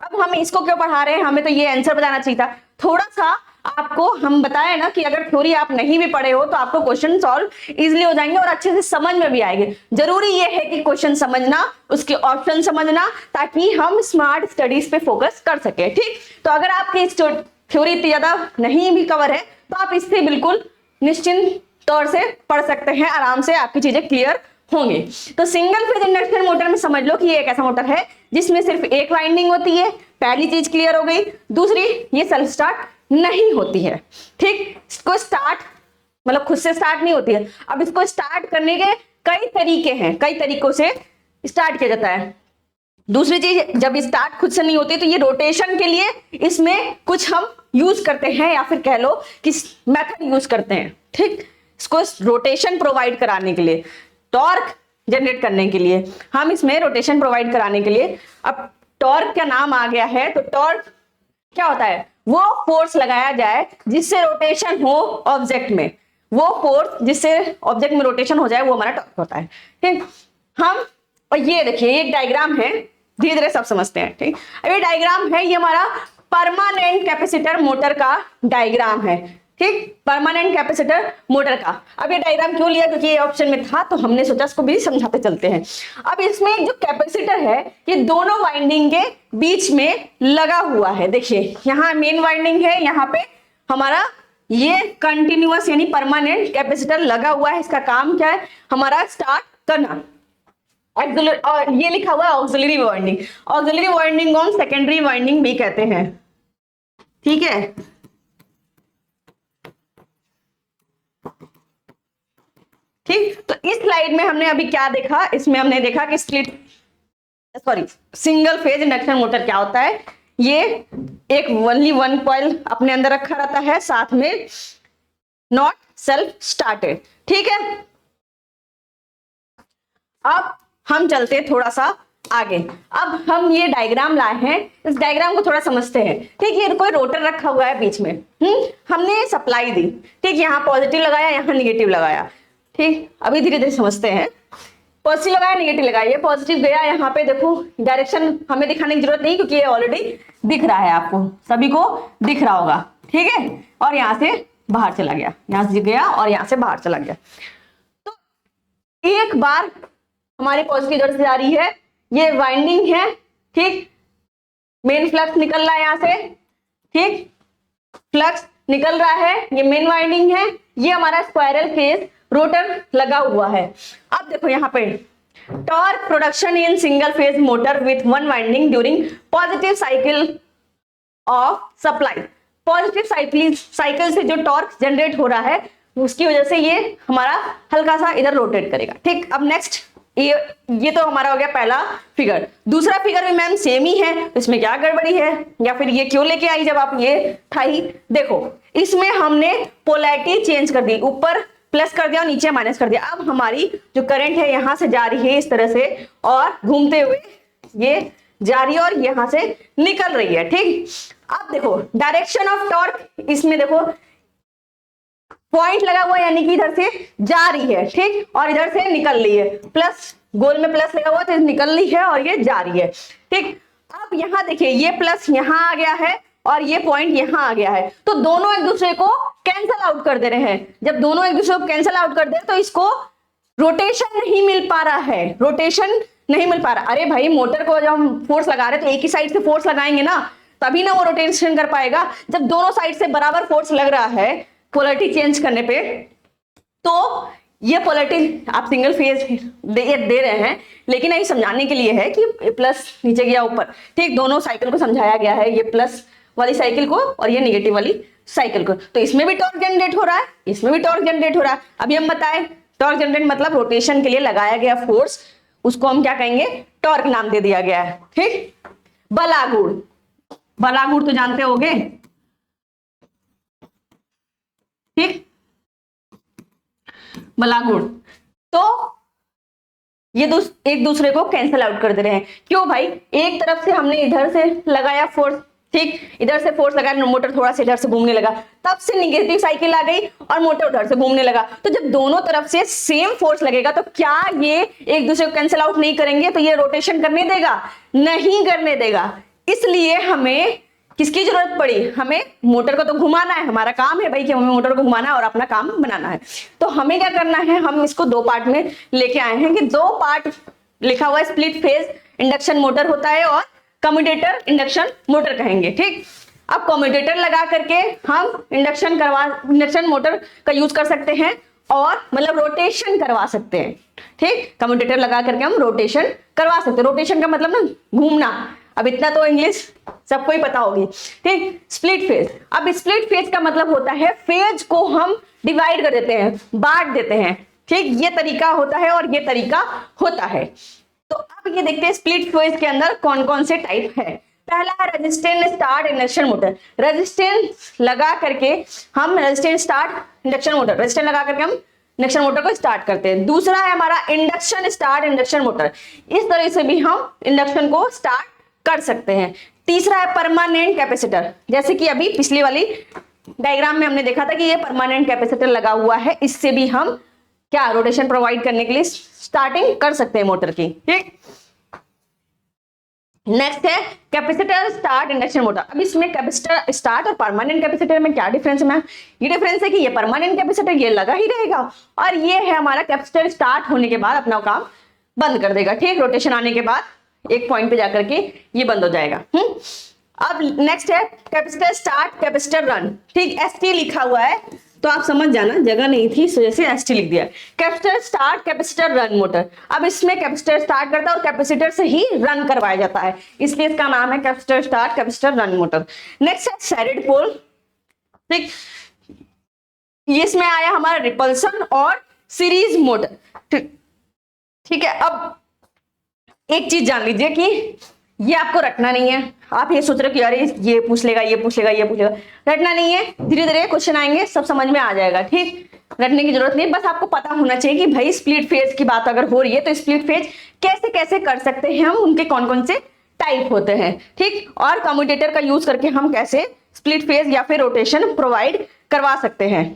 अब हम इसको क्यों पढ़ा रहे हैं? हमें तो ये आंसर बताना चाहिए था। थोड़ा सा आपको हम बताए ना कि अगर थ्योरी आप नहीं भी पढ़े हो तो आपको क्वेश्चन सॉल्व इजीली हो जाएंगे और अच्छे से समझ में भी आएंगे। जरूरी ये है कि क्वेश्चन समझना, उसके ऑप्शन समझना, ताकि हम स्मार्ट स्टडीज पे फोकस कर सके। ठीक, तो अगर आपकी थ्योरी इतनी ज्यादा नहीं भी कवर है तो आप इससे बिल्कुल निश्चिंत तौर से पढ़ सकते हैं, आराम से आपकी चीजें क्लियर होंगे। तो सिंगल फेज इंडक्शन मोटर में समझ लो कि ये एक ऐसा मोटर है जिसमें सिर्फ एक वाइंडिंग होती है। पहली चीज क्लियर हो गई। दूसरी, ये सेल्फ स्टार्ट नहीं होती है। ठीक, इसको स्टार्ट मतलब खुद से स्टार्ट नहीं होती है। अब इसको स्टार्ट करने के कई तरीके हैं, कई तरीकों से स्टार्ट किया जाता है। दूसरी चीज, जब स्टार्ट खुद से नहीं होती तो ये रोटेशन के लिए इसमें कुछ हम यूज करते हैं या फिर कह लो कि मेथड यूज करते हैं। ठीक, इसको रोटेशन प्रोवाइड कराने के लिए, टॉर्क जनरेट करने के लिए हम इसमें रोटेशन प्रोवाइड कराने के लिए, अब टॉर्क का नाम आ गया है तो टॉर्क क्या होता है? वो फोर्स लगाया जाए जिससे रोटेशन हो ऑब्जेक्ट में, वो फोर्स जिससे ऑब्जेक्ट में रोटेशन हो जाए वो हमारा टॉर्क होता है। ठीक, हम और ये देखिए एक डायग्राम है, धीरे धीरे सब समझते हैं। ठीक, अब ये डायग्राम है, ये हमारा परमानेंट कैपेसिटर मोटर का डायग्राम है। ठीक, परमानेंट कैपेसिटर मोटर का। अब ये डायग्राम क्यों लिया? क्योंकि ये ऑप्शन में था तो हमने सोचा इसको भी समझाते चलते हैं। अब इसमें जो कैपेसिटर है ये दोनों वाइंडिंग के बीच में लगा हुआ है। देखिए यहाँ मेन वाइंडिंग है, यहाँ पे हमारा ये कंटिन्यूअस यानी परमानेंट कैपेसिटर लगा हुआ है। इसका काम क्या है? हमारा स्टार्ट करना। और ये लिखा हुआ है ऑक्सिलरी वाइंडिंग। ऑक्सिलरी वाइंडिंग को सेकेंडरी वाइंडिंग भी कहते हैं। ठीक है, ठीक, तो इस स्लाइड में हमने अभी क्या देखा? इसमें हमने देखा कि सिंगल फेज इंडक्शन मोटर क्या होता है। ये एक ओनली 1 कॉइल अपने अंदर रखा रहता है, साथ में नॉट सेल्फ स्टार्टेड। ठीक है, अब हम चलते हैं थोड़ा सा आगे। अब हम ये डायग्राम लाए हैं, इस डायग्राम को थोड़ा समझते हैं। ठीक, ये कोई रोटर रखा हुआ है बीच में। हमने सप्लाई दी। ठीक, यहाँ पॉजिटिव लगाया, यहाँ निगेटिव लगाया। ठीक, अभी धीरे धीरे समझते हैं। पॉजिटिव लगाया, निगेटिव लगाया, ये पॉजिटिव गया। यहाँ पे देखो डायरेक्शन हमें दिखाने की जरूरत नहीं क्योंकि ये ऑलरेडी दिख रहा है, आपको सभी को दिख रहा होगा। ठीक है, और यहाँ से बाहर चला गया, यहाँ से गया और यहाँ से बाहर चला गया। तो एक बार हमारी पॉजिटिव इधर से आ रही है, ये वाइंडिंग है। ठीक, मेन फ्लक्स निकल रहा है यहाँ से। ठीक, फ्लक्स निकल रहा है, ये मेन वाइंडिंग है। ये हमारा स्क्वायरल फेज रोटर लगा हुआ है। अब देखो यहाँ पे torque production in single phase motor with one winding during positive cycle of supply. Positive cycle से जो टॉर्क जनरेट हो रहा है उसकी वजह से ये हमारा हल्का सा इधर रोटेट करेगा। ठीक, अब नेक्स्ट ये तो हमारा हो गया पहला फिगर। दूसरा फिगर भी मैम सेम ही है, इसमें क्या गड़बड़ी है या फिर ये क्यों लेके आई जब आप ये ठाई? देखो इसमें हमने पोलैरिटी चेंज कर दी, ऊपर प्लस कर दिया और नीचे माइनस कर दिया। अब हमारी जो करंट है यहां से जा रही है इस तरह से और घूमते हुए ये जा रही है और यहां से निकल रही है। ठीक, अब देखो डायरेक्शन ऑफ टॉर्क, इसमें देखो पॉइंट लगा हुआ यानी कि इधर से जा रही है, ठीक, और इधर से निकल रही है, प्लस गोल में प्लस लगा हुआ तो निकल रही है और ये जा रही है। ठीक, अब यहां देखिए ये प्लस यहां आ गया है और ये पॉइंट यहां आ गया है, तो दोनों एक दूसरे को कैंसल आउट कर दे रहे हैं। जब दोनों एक दूसरे को कैंसल आउट कर दे तो इसको रोटेशन नहीं मिल पा रहा है, रोटेशन नहीं मिल पा रहा। अरे भाई मोटर को जब हम फोर्स लगा रहे हैं तो एक ही साइड से फोर्स लगाएंगे ना, तभी ना वो रोटेशन कर पाएगा। जब दोनों साइड से बराबर फोर्स लग रहा है पोलैरिटी चेंज करने पे, तो ये पोलैरिटी आप सिंगल फेज दे रहे हैं, लेकिन यही समझाने के लिए है कि प्लस नीचे गया ऊपर। ठीक, दोनों साइकिल को समझाया गया है, ये प्लस वाली साइकिल को और ये नेगेटिव वाली साइकिल को। तो इसमें भी टॉर्क जनरेट हो रहा है, इसमें भी टॉर्क जनरेट हो रहा है। अभी हम बताएं टॉर्क जनरेट मतलब रोटेशन के लिए लगाया गया फोर्स, उसको हम क्या कहेंगे? टॉर्क नाम दे दिया गया है। ठीक, बलागुड़, बलागुड़ तो जानते होंगे। ठीक, बलागुड़, तो ये एक दूसरे को कैंसिल आउट कर दे रहे हैं। क्यों भाई? एक तरफ से हमने इधर से लगाया फोर्स, ठीक, इधर से फोर्स लगाया, मोटर थोड़ा सा इधर से घूमने लगा, तब से नेगेटिव साइकिल आ गई और मोटर उधर से घूमने लगा। तो जब दोनों तरफ से सेम फोर्स लगेगा तो क्या ये एक दूसरे को कैंसिल आउट नहीं करेंगे? तो ये रोटेशन करने देगा? नहीं करने देगा। इसलिए हमें किसकी जरूरत पड़ी? हमें मोटर को तो घुमाना है, हमारा काम है भाई कि हमें मोटर को घुमाना है और अपना काम बनाना है। तो हमें क्या करना है, हम इसको दो पार्ट में लेके आए हैं कि दो पार्ट लिखा हुआ है, स्प्लिट फेज इंडक्शन मोटर होता है और कम्यूटेटर इंडक्शन मोटर कहेंगे। ठीक, अब कम्यूटेटर लगा करके हम इंडक्शन मोटर का यूज कर सकते हैं और मतलब रोटेशन करवा सकते हैं। ठीक, कम्यूटेटर लगा करके हम रोटेशन करवा सकते हैं। रोटेशन का मतलब ना घूमना, अब इतना तो इंग्लिश सबको ही पता होगी। ठीक, स्प्लिट फेज, अब स्प्लिट फेज का मतलब होता है फेज को हम डिवाइड कर देते हैं, बांट देते हैं। ठीक, ये तरीका होता है और ये तरीका होता है। तो अब ये देखते हैं स्प्लिट फेज के अंदर कौन कौन से टाइप है। पहला है resistance start induction motor. Resistance लगा करके हम resistance start induction motor, resistance लगा करके हम इंडक्शन मोटर को स्टार्ट करते हैं। दूसरा है हमारा इंडक्शन स्टार्ट इंडक्शन मोटर, इस तरह से भी हम इंडक्शन को स्टार्ट कर सकते हैं। तीसरा है परमानेंट कैपेसिटर, जैसे कि अभी पिछली वाली डायग्राम में हमने देखा था कि ये परमानेंट कैपेसिटर लगा हुआ है, इससे भी हम क्या रोटेशन प्रोवाइड करने के लिए स्टार्टिंग कर सकते हैं मोटर की। ठीक, नेक्स्ट है कैपेसिटर स्टार्ट इंडक्शन मोटर। अब इसमें कैपेसिटर स्टार्ट और परमानेंट कैपेसिटर में क्या डिफरेंस है मैम? ये डिफरेंस है कि ये परमानेंट कैपेसिटर ये लगा ही रहेगा और ये है हमारा कैपेसिटर स्टार्ट होने के बाद अपना काम बंद कर देगा। ठीक, रोटेशन आने के बाद एक पॉइंट पे जाकर के ये बंद हो जाएगा। अब नेक्स्ट है कैपेसिटर स्टार्ट कैपेसिटर रन। ठीक, एसटी लिखा हुआ है तो आप समझ जाना, जगह नहीं थी इस वजह से एसटी लिख दिया। Capacitor start capacitor run motor, अब इसमें कैपेसिटर स्टार्ट करता है और कैपेसिटर से ही रन करवाया जाता है, इसलिए इसका नाम है capacitor start capacitor run motor. Next है सैरिड पोल। ठीक, इसमें आया हमारा रिपल्सन और सीरीज मोटर। ठीक है, अब एक चीज जान लीजिए कि ये आपको रटना नहीं है। आप ये सोच रहे हो कि अरे ये पूछ लेगा, ये पूछ लेगा, ये पूछ लेगा, रटना नहीं है। धीरे धीरे क्वेश्चन आएंगे, सब समझ में आ जाएगा। ठीक, रटने की जरूरत नहीं, बस आपको पता होना चाहिए कि भाई स्प्लिट फेज की बात अगर हो रही है तो स्प्लिट फेज कैसे कैसे कर सकते हैं हम, उनके कौन कौन से टाइप होते हैं। ठीक, और कम्यूटेटर का यूज करके हम कैसे स्प्लिट फेज या फिर रोटेशन प्रोवाइड करवा सकते हैं।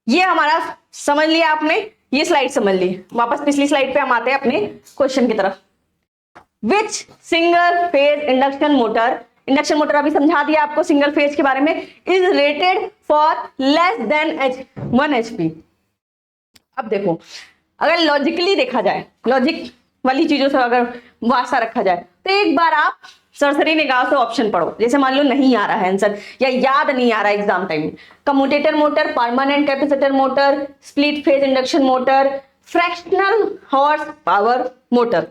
ये हमारा समझ लिया आपने, ये स्लाइड समझ ली। वापस पिछली स्लाइड पे हम आते हैं अपने क्वेश्चन की तरफ। विच single phase induction motor, induction motor अभी समझा दिया आपको सिंगल फेज के बारे में, is rated for less than 1 HP। अब देखो अगर लॉजिकली देखा जाए, लॉजिक वाली चीजों से अगर वास्ता रखा जाए तो एक बार आप सरसरी निगाह से ऑप्शन पढ़ो। जैसे मान लो नहीं आ रहा है आंसर या याद नहीं आ रहा है एग्जाम टाइम में, commutator motor, permanent capacitor motor, split phase induction motor, fractional horse power motor.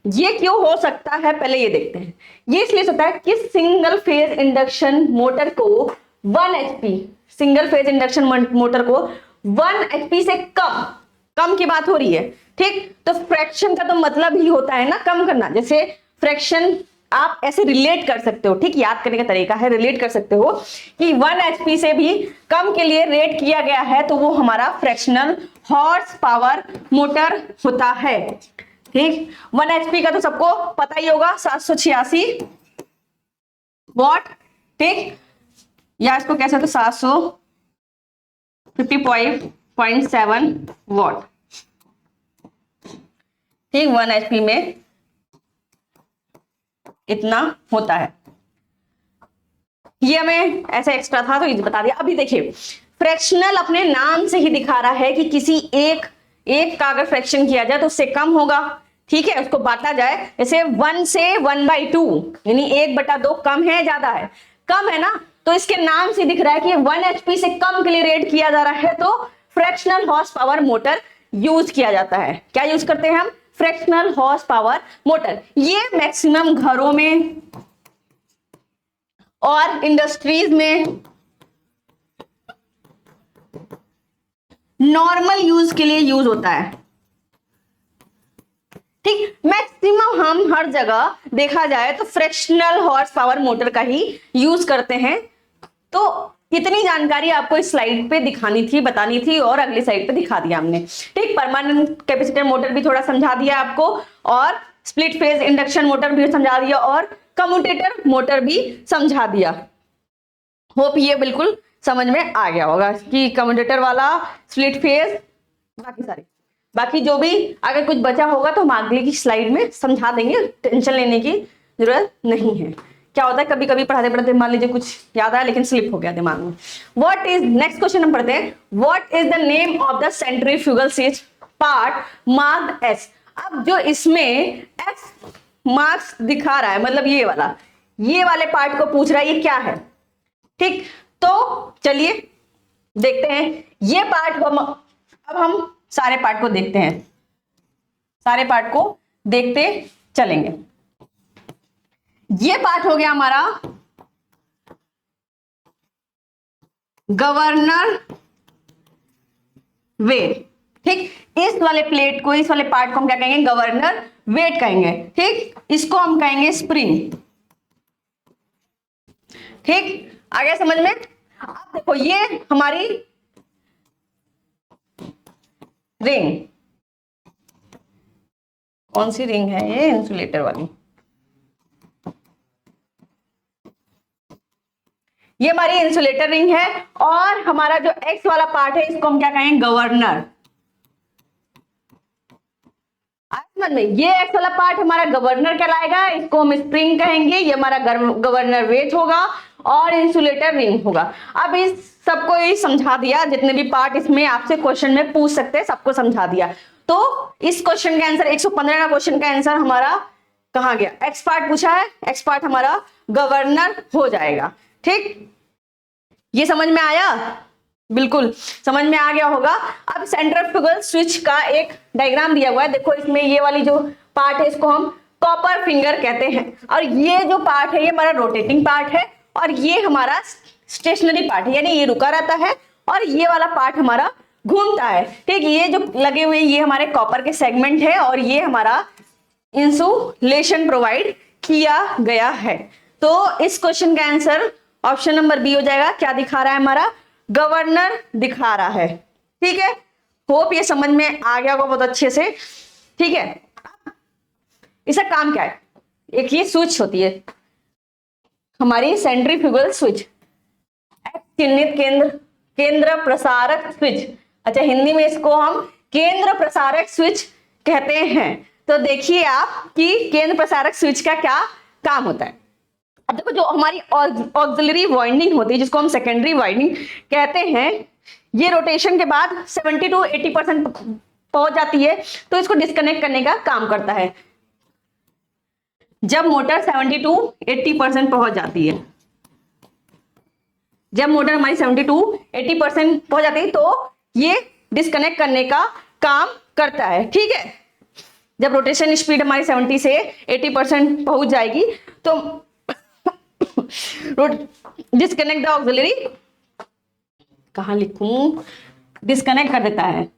ये क्यों हो सकता है पहले ये देखते हैं। ये इसलिए होता है कि सिंगल फेज इंडक्शन मोटर को 1 HP, single phase induction motor को 1 HP से कम की बात हो रही है, ठीक। तो फ्रैक्शन का तो मतलब ही होता है ना कम करना। जैसे फ्रैक्शन आप ऐसे रिलेट कर सकते हो, ठीक, याद करने का तरीका है, रिलेट कर सकते हो कि 1 HP से भी कम के लिए रेट किया गया है तो वो हमारा फ्रैक्शनल हॉर्स पावर मोटर होता है, ठीक। 1 HP का तो सबको पता ही होगा, 786 वॉट, ठीक, या इसको कैसे तो 755.7 वॉट, ठीक। 1 HP में इतना होता है। ये हमें ऐसा एक्स्ट्रा था तो ये बता दिया। अभी देखिए फ्रैक्शनल अपने नाम से ही दिखा रहा है कि किसी एक का अगर फ्रैक्शन किया जाए तो उससे कम होगा, ठीक है, उसको बांटा जाए। जैसे 1 से 1/2 यानी 1/2 कम है ज्यादा है, कम है ना, तो इसके नाम से दिख रहा है कि 1 HP से कम के लिए रेट किया जा रहा है तो fractional horse power motor use किया जाता है। क्या यूज करते हैं हम? Fractional horse power motor. ये मैक्सिमम घरों में और इंडस्ट्रीज में नॉर्मल यूज के लिए यूज होता है, ठीक। मैक्सिमम हम हर जगह देखा जाए तो फ्रैक्शनल हॉर्स पावर मोटर का ही यूज करते हैं। तो इतनी जानकारी आपको इस स्लाइड पे दिखानी थी, बतानी थी, और अगली स्लाइड पे दिखा दिया हमने, ठीक। परमानेंट कैपेसिटर मोटर भी थोड़ा समझा दिया आपको, और स्प्लिट फेज इंडक्शन मोटर भी समझा दिया, और कम्यूटेटर मोटर भी समझा दिया। होप ये बिल्कुल समझ में आ गया होगा कि कम्यूटेटर वाला, स्प्लिट फेज, बाकी सारे, बाकी जो भी अगर कुछ बचा होगा तो हम अगली की स्लाइड में समझा देंगे, टेंशन लेने की जरूरत नहीं है। क्या होता है कभी कभी पढ़ाते पढ़ाते मान लीजिए कुछ याद आया लेकिन स्लिप हो गया दिमाग में। व्हाट इज, नेक्स्ट क्वेश्चन हम पढ़ते हैं, what is the name of the centrifugal switch part marked S. अब जो इसमें एक्स मार्क्स दिखा रहा है, मतलब ये वाले पार्ट को पूछ रहा है ये क्या है, ठीक। तो चलिए देखते हैं ये पार्ट। अब हम सारे पार्ट को देखते हैं, सारे पार्ट को देखते चलेंगे। ये पार्ट हो गया हमारा गवर्नर वेट, ठीक। इस वाले प्लेट को, इस वाले पार्ट को हम क्या कहेंगे? गवर्नर वेट कहेंगे, ठीक। इसको हम कहेंगे स्प्रिंग, ठीक। आगे समझ में? अब देखो ये हमारी रिंग, कौन सी रिंग है? ये इंसुलेटर वाली। ये हमारी इंसुलेटर रिंग है, और हमारा जो एक्स वाला पार्ट है इसको हम क्या कहेंगे? गवर्नर। समझ में? ये एक्स वाला पार्ट हमारा गवर्नर कहलाएगा, इसको हम स्प्रिंग कहेंगे। ये हमारा गवर्नर वेट होगा और इंसुलेटर रिंग होगा। अब इस सबको ही समझा दिया, जितने भी पार्ट इसमें आपसे क्वेश्चन में पूछ सकते हैं सबको समझा दिया। तो इस क्वेश्चन का आंसर, 115 का क्वेश्चन का आंसर हमारा कहां गया? एक्स पार्ट पूछा है, एक्स पार्ट हमारा गवर्नर हो जाएगा, ठीक। ये समझ में आया? बिल्कुल समझ में आ गया होगा। अब सेंट्रीफ्यूगल स्विच का एक डायग्राम दिया हुआ है, देखो इसमें ये वाली जो पार्ट है इसको हम कॉपर फिंगर कहते हैं, और ये जो पार्ट है ये हमारा रोटेटिंग पार्ट है, और ये हमारा स्टेशनरी पार्ट है, यानी ये रुका रहता है, और ये वाला पार्ट हमारा घूमता है, ठीक। ये जो लगे हुए ये हमारे कॉपर के सेगमेंट है, और ये हमारा इंसुलेशन प्रोवाइड किया गया है। तो इस क्वेश्चन का आंसर ऑप्शन नंबर बी हो जाएगा। क्या दिखा रहा है? हमारा गवर्नर दिखा रहा है, ठीक है। होप ये समझ में आ गया होगा बहुत अच्छे से, ठीक है। इसका काम क्या है? एक ये स्विच होती है हमारी सेंट्रीफ्यूगल स्विच, चिन्हित केंद्र प्रसारक स्विच। अच्छा, हिंदी में इसको हम केंद्र प्रसारक स्विच कहते हैं। तो देखिए आप कि केंद्र प्रसारक स्विच का क्या काम होता है। अब देखो जो हमारी ऑक्सिलरी वाइंडिंग होती है, जिसको हम सेकेंडरी वाइंडिंग कहते हैं, ये रोटेशन के बाद 70 to 80% पहुंच जाती है, तो इसको डिस्कनेक्ट करने का काम करता है। जब मोटर 70 to 80% पहुंच जाती है, जब मोटर हमारी 70 to 80% पहुंच जाती है, तो ये डिस्कनेक्ट करने का काम करता है। ठीक है, जब रोटेशन स्पीड हमारी 70 से 80% पहुंच जाएगी तो डिस्कनेक्ट द ऑक्सिलरी, कहां लिखूं, डिस्कनेक्ट कर देता है।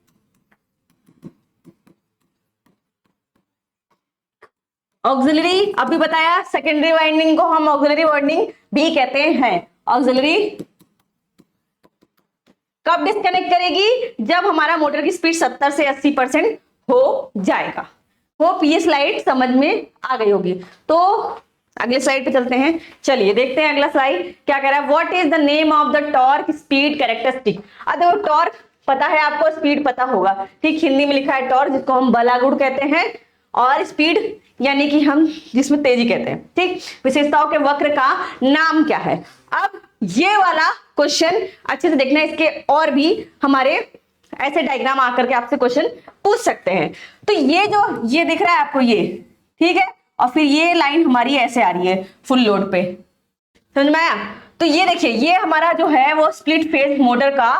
ऑक्सिलरी अभी बताया, सेकेंडरी वाइंडिंग को हम ऑक्सिलरी वाइंडिंग भी कहते हैं। ऑक्सिलरी कब डिस्कनेक्ट करेगी, जब हमारा मोटर की स्पीड 70 से 80% हो जाएगा। होप ये स्लाइड समझ में आ गई होगी। तो अगले स्लाइड पे चलते हैं। चलिए देखते हैं अगला स्लाइड क्या कह रहा है। What is the name of the torque speed characteristic. अब देखो टॉर्क पता है आपको, स्पीड पता होगा, ठीक, हिंदी में लिखा है टॉर्क, जिसको हम बलागुड़ कहते हैं, और स्पीड यानी कि हम जिसमें तेजी कहते हैं। ठीक, विशेषताओं के वक्र का नाम क्या है। अब ये वाला क्वेश्चन अच्छे से देखना, इसके और भी हमारे ऐसे डायग्राम आकर के आपसे क्वेश्चन पूछ सकते हैं। तो ये जो ये दिख रहा है आपको ये, ठीक है, और फिर ये लाइन हमारी ऐसे आ रही है फुल लोड पे, समझ में आया। तो ये देखिए, ये हमारा जो है वो स्प्लिट फेज मोटर का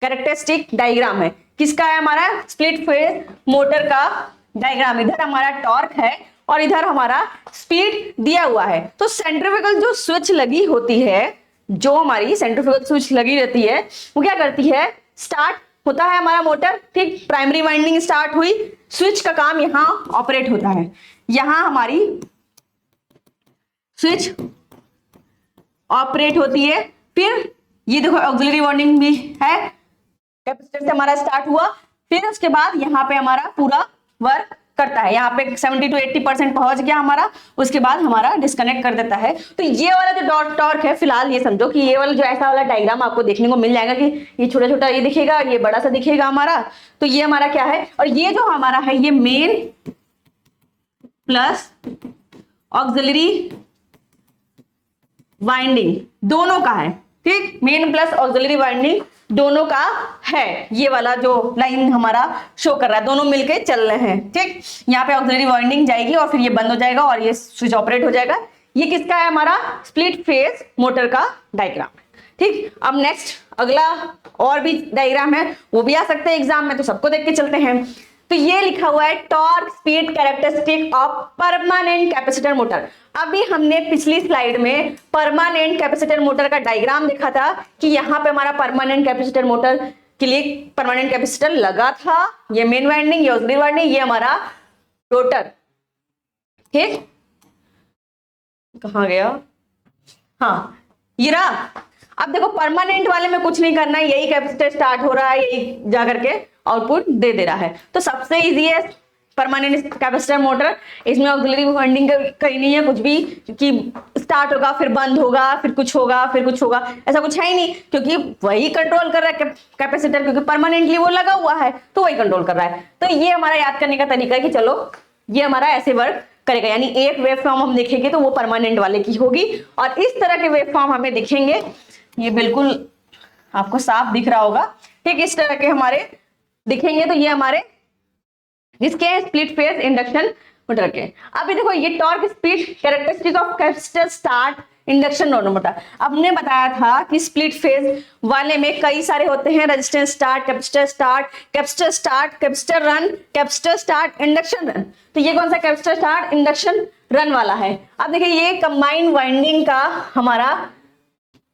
कैरेक्टरिस्टिक डायग्राम है। किसका है, हमारा स्प्लिट फेज मोटर का डायग्राम। इधर हमारा टॉर्क है और इधर हमारा स्पीड दिया हुआ है। तो सेंट्रीफ्यूगल जो स्विच लगी होती है, जो हमारी सेंट्रीफ्यूगल स्विच लगी रहती है, वो क्या करती है, स्टार्ट होता है हमारा मोटर, ठीक, प्राइमरी वाइंडिंग स्टार्ट हुई, स्विच का काम यहां ऑपरेट होता है, यहां हमारी स्विच ऑपरेट होती है। फिर ये देखो ऑक्सिलरी वाइंडिंग भी है, कैपेसिटर से हमारा स्टार्ट हुआ, फिर उसके बाद यहाँ पे हमारा पूरा वर्क करता है, यहाँ पे 70 to 80% पहुंच गया हमारा, उसके बाद हमारा डिस्कनेक्ट कर देता है। तो ये वाला जो टॉर्क है, फिलहाल ये समझो कि ये वाला जो ऐसा वाला डायग्राम आपको देखने को मिल जाएगा कि ये छोटा छोटा ये दिखेगा, ये बड़ा सा दिखेगा हमारा। तो ये हमारा क्या है, और ये जो हमारा है ये मेन प्लस ऑक्सिलरी वाइंडिंग दोनों का है। ठीक, मेन प्लस ऑक्सिलरी वाइंडिंग दोनों का है। ये वाला जो लाइन हमारा शो कर रहा है, दोनों मिलके चल रहे हैं। ठीक, यहाँ पे ऑक्सिलरी वाइंडिंग जाएगी और फिर ये बंद हो जाएगा और ये स्विच ऑपरेट हो जाएगा। ये किसका है, हमारा स्प्लिट फेज मोटर का डायग्राम। ठीक, अब नेक्स्ट अगला और भी डायग्राम है, वो भी आ सकते हैं एग्जाम में, तो सबको देख के चलते हैं। तो ये लिखा हुआ है torque speed characteristic of permanent capacitor motor. अभी हमने पिछली स्लाइड में परमानेंट कैपेसिटर मोटर का डायग्राम देखा था कि यहाँ पे हमारा परमानेंट कैपेसिटर मोटर के लिए परमानेंट कैपेसिटर लगा था, ये मेन वाइंडिंग, ये ऑक्सिलरी वाइंडिंग, ये हमारा रोटर। ठीक, कहाँ गया, हाँ ये रहा। अब देखो परमानेंट वाले में कुछ नहीं करना है, यही कैपेसिटर स्टार्ट हो रहा है, यही जाकर के आउटपुट दे रहा है। तो सबसे इजी है परमानेंट कैपेसिटर मोटर, इसमें ऑक्सिलरी वाइंडिंग कहीं नहीं है कुछ भी, कि स्टार्ट होगा फिर बंद होगा फिर कुछ होगा फिर कुछ होगा, ऐसा कुछ है ही नहीं, क्योंकि वही कंट्रोल कर रहा है कैपेसिटर, क्योंकि परमानेंटली वो लगा हुआ है तो वही कंट्रोल कर रहा है। तो ये हमारा याद करने का तरीका है कि चलो ये हमारा ऐसे वर्क करेगा, यानी एक वेव फॉर्म हम देखेंगे तो वो परमानेंट वाले की होगी, और इस तरह के वेव फॉर्म हमें दिखेंगे, ये बिल्कुल आपको साफ दिख रहा होगा। ठीक, इस तरह के हमारे दिखेंगे, तो ये हमारे जिसके स्प्लिट फेज इंडक्शन मोटर के। अभी देखो ये torque speed characteristic of capacitor start induction motor. हमने बताया था कि स्प्लिट फेज वाले में कई सारे होते हैं, resistance start, capacitor start, capacitor start, capacitor run, capacitor start, induction run. तो ये कौन सा कैपेसिटर स्टार्ट इंडक्शन रन वाला है। अब देखिए ये कंबाइंड वाइंडिंग का हमारा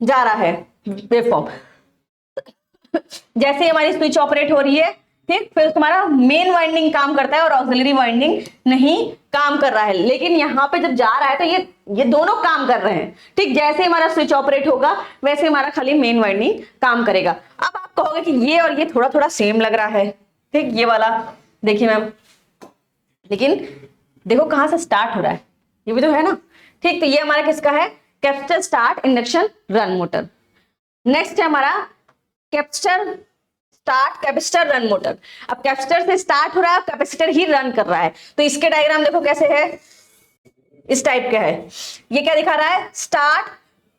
जा रहा है वेवफॉर्म, जैसे हमारी स्विच ऑपरेट हो रही है, ठीक, फिर हमारा मेन वाइंडिंग काम करता है और ऑक्सिलरी वाइंडिंग नहीं काम कर रहा है। लेकिन यहाँ पे जब जा रहा है तो ये दोनों काम कर रहे हैं। ठीक, जैसे हमारा स्विच ऑपरेट होगा वैसे हमारा खाली मेन वाइंडिंग काम करेगा। अब आप कहोगे कि ये और ये थोड़ा थोड़ा सेम लग रहा है, ठीक, ये वाला देखिए मैम, लेकिन देखो कहां से स्टार्ट हो रहा है, ये भी तो है ना। ठीक, तो ये हमारा किसका है, capacitor start induction run motor. Next है हमारा capacitor start capacitor run motor. अब कैपेसिटर से स्टार्ट हो रहा है, कैपेसिटर ही रन कर रहा है, तो इसके डायग्राम देखो कैसे है, इस टाइप का है। ये क्या दिखा रहा है, start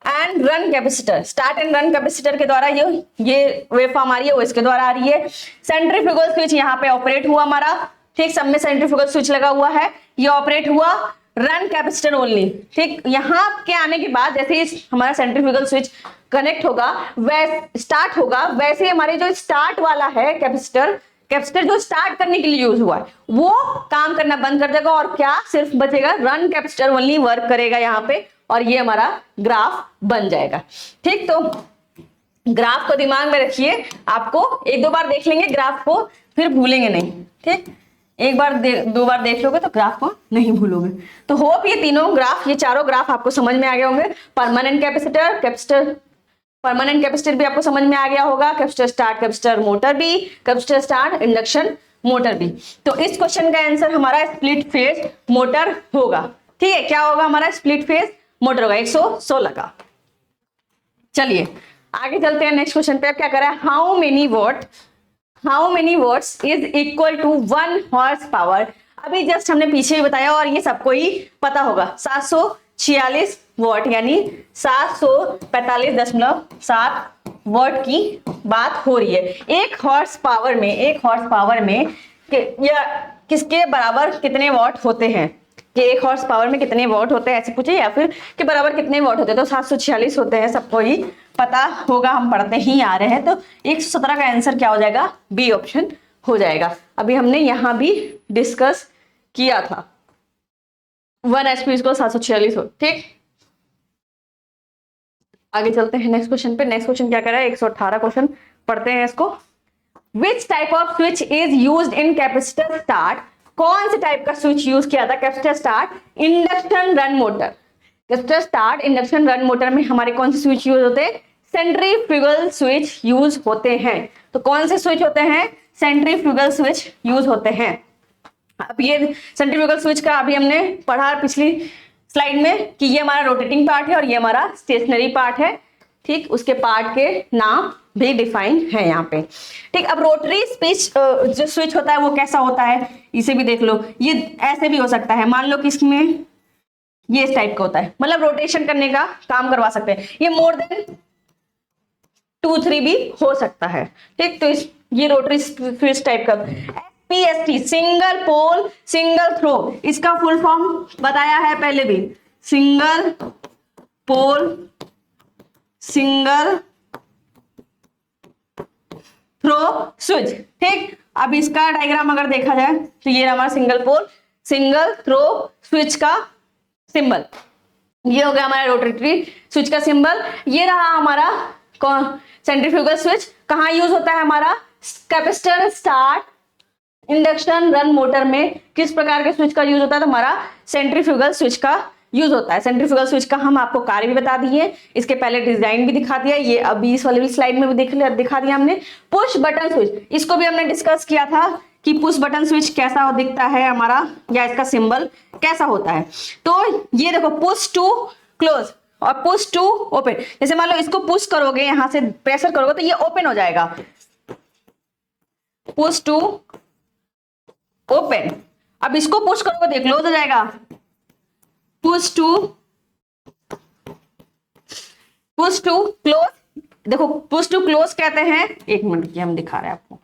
and run capacitor, start and run capacitor के द्वारा ये वेवफॉर्म आ रही है, वो इसके द्वारा आ रही है। सेंट्रीफ्यूगल स्विच यहाँ पे ऑपरेट हुआ हमारा, ठीक, सब में सेंट्रीफ्यूगल स्विच लगा हुआ है, ये ऑपरेट हुआ रन कैपेसिटर ओनली। ठीक, यहाँ के आने के बाद जैसे ही हमारा सेंट्रीफ्यूगल स्विच कनेक्ट होगा, वैसे स्टार्ट होगा, वैसे हमारे जो स्टार्ट वाला है कैपेसिटर कैपेसिटर जो स्टार्ट करने के लिए यूज हुआ है वो काम करना बंद कर देगा और क्या सिर्फ बचेगा, रन कैपेसिटर ओनली वर्क करेगा यहाँ पे, और ये हमारा ग्राफ बन जाएगा। ठीक, तो ग्राफ को दिमाग में रखिए, आपको एक दो बार देख लेंगे ग्राफ को, फिर भूलेंगे नहीं। ठीक, एक बार दो बार देख लोगे तो ग्राफ को नहीं भूलोगे। तो होप ये तीनों ग्राफ, ये चारों ग्राफ आपको समझ में आ गए होंगे। परमानेंट कैपेसिटर, परमानेंट कैपेसिटर भी आपको समझ में आ गया होगा, कैपेसिटर स्टार्ट, कैपेसिटर मोटर भी, कैपेसिटर स्टार्ट, इंडक्शन मोटर भी। तो इस क्वेश्चन का आंसर हमारा स्प्लिट फेज मोटर होगा। ठीक है, क्या होगा हमारा स्प्लिट फेज मोटर होगा 116 का। चलिए आगे चलते हैं नेक्स्ट क्वेश्चन पे। अब क्या कर रहा है, how many watts is equal to 1 horse power. अभी जस्ट हमने पीछे ही बताया और ये सबको ही पता होगा, 746 वॉट यानी 745.7 वॉट की बात हो रही है। एक हॉर्स पावर में या किसके बराबर कितने वॉट होते हैं, कि एक हॉर्स पावर में कितने वॉट होते हैं ऐसे पूछे, या फिर के बराबर कितने वॉट होते हैं, तो 746 होते हैं, सबको ही पता होगा, हम पढ़ते ही आ रहे हैं। तो 117 का आंसर क्या हो जाएगा, बी ऑप्शन हो जाएगा। अभी हमने यहां भी डिस्कस किया था 1 HP को 746 हो। ठीक, आगे चलते हैं नेक्स्ट क्वेश्चन पे। नेक्स्ट क्वेश्चन क्या कर रहा है, 118 क्वेश्चन पढ़ते हैं इसको। Which type off switch is used in capacitor start. कौन से टाइप का स्विच यूज किया था capacitor start induction run motor. Capacitor start induction run motor में हमारे कौन से स्विच यूज होते हैं, सेंट्रीफ्यूगल स्विच यूज होते हैं। तो कौन से स्विच होते हैं, सेंट्रीफ्यूगल स्विच यूज होते हैं। अब ये सेंट्रीफ्यूगल स्विच का अभी हमने पढ़ा पिछली स्लाइड में कि ये हमारा रोटेटिंग पार्ट है और ये हमारा स्टेशनरी पार्ट है। ठीक, उसके पार्ट के नाम भी डिफाइन है यहाँ पे। ठीक, अब रोटरी जो स्विच होता है वो कैसा होता है, इसे भी देख लो। ये ऐसे भी हो सकता है, मान लो कि इसमें ये इस टाइप का होता है, मतलब रोटेशन करने का काम करवा सकते हैं। ये मोर देन 2-3 भी हो सकता है। ठीक, तो ये रोटरी स्विच टाइप का। SPST single pole single throw, इसका फुल फॉर्म बताया है पहले भी, single pole single throw switch. ठीक, अब इसका डायग्राम अगर देखा जाए तो ये हमारा single pole single throw switch का सिंबल, ये हो गया हमारा रोटरी स्विच का सिंबल। ये रहा हमारा सेंट्रीफ्यूगल स्विच। कहाँ यूज होता है हमारा, capacitor start induction run motor में किस प्रकार के स्विच का यूज होता है, तो हमारा सेंट्रीफ्यूगल स्विच का यूज होता है। सेंट्रीफ्यूगल स्विच का हम आपको कार्य भी बता दिए, इसके पहले डिजाइन भी दिखा दिया, ये अभी इस वाले स्लाइड में भी दिखा दिया हमने। पुश बटन स्विच, इसको भी हमने डिस्कस किया था कि पुश बटन स्विच कैसा दिखता है हमारा, या इसका सिंबल कैसा होता है। तो ये देखो, पुश टू क्लोज और पुश टू ओपन। जैसे मान लो इसको पुश करोगे, यहां से प्रेशर करोगे तो ये ओपन हो जाएगा, पुश टू ओपन। अब इसको पुश करोगे तो क्लोज हो जाएगा, पुश टू क्लोज। देखो पुश टू क्लोज कहते हैं, एक मिनट की हम दिखा रहे हैं आपको,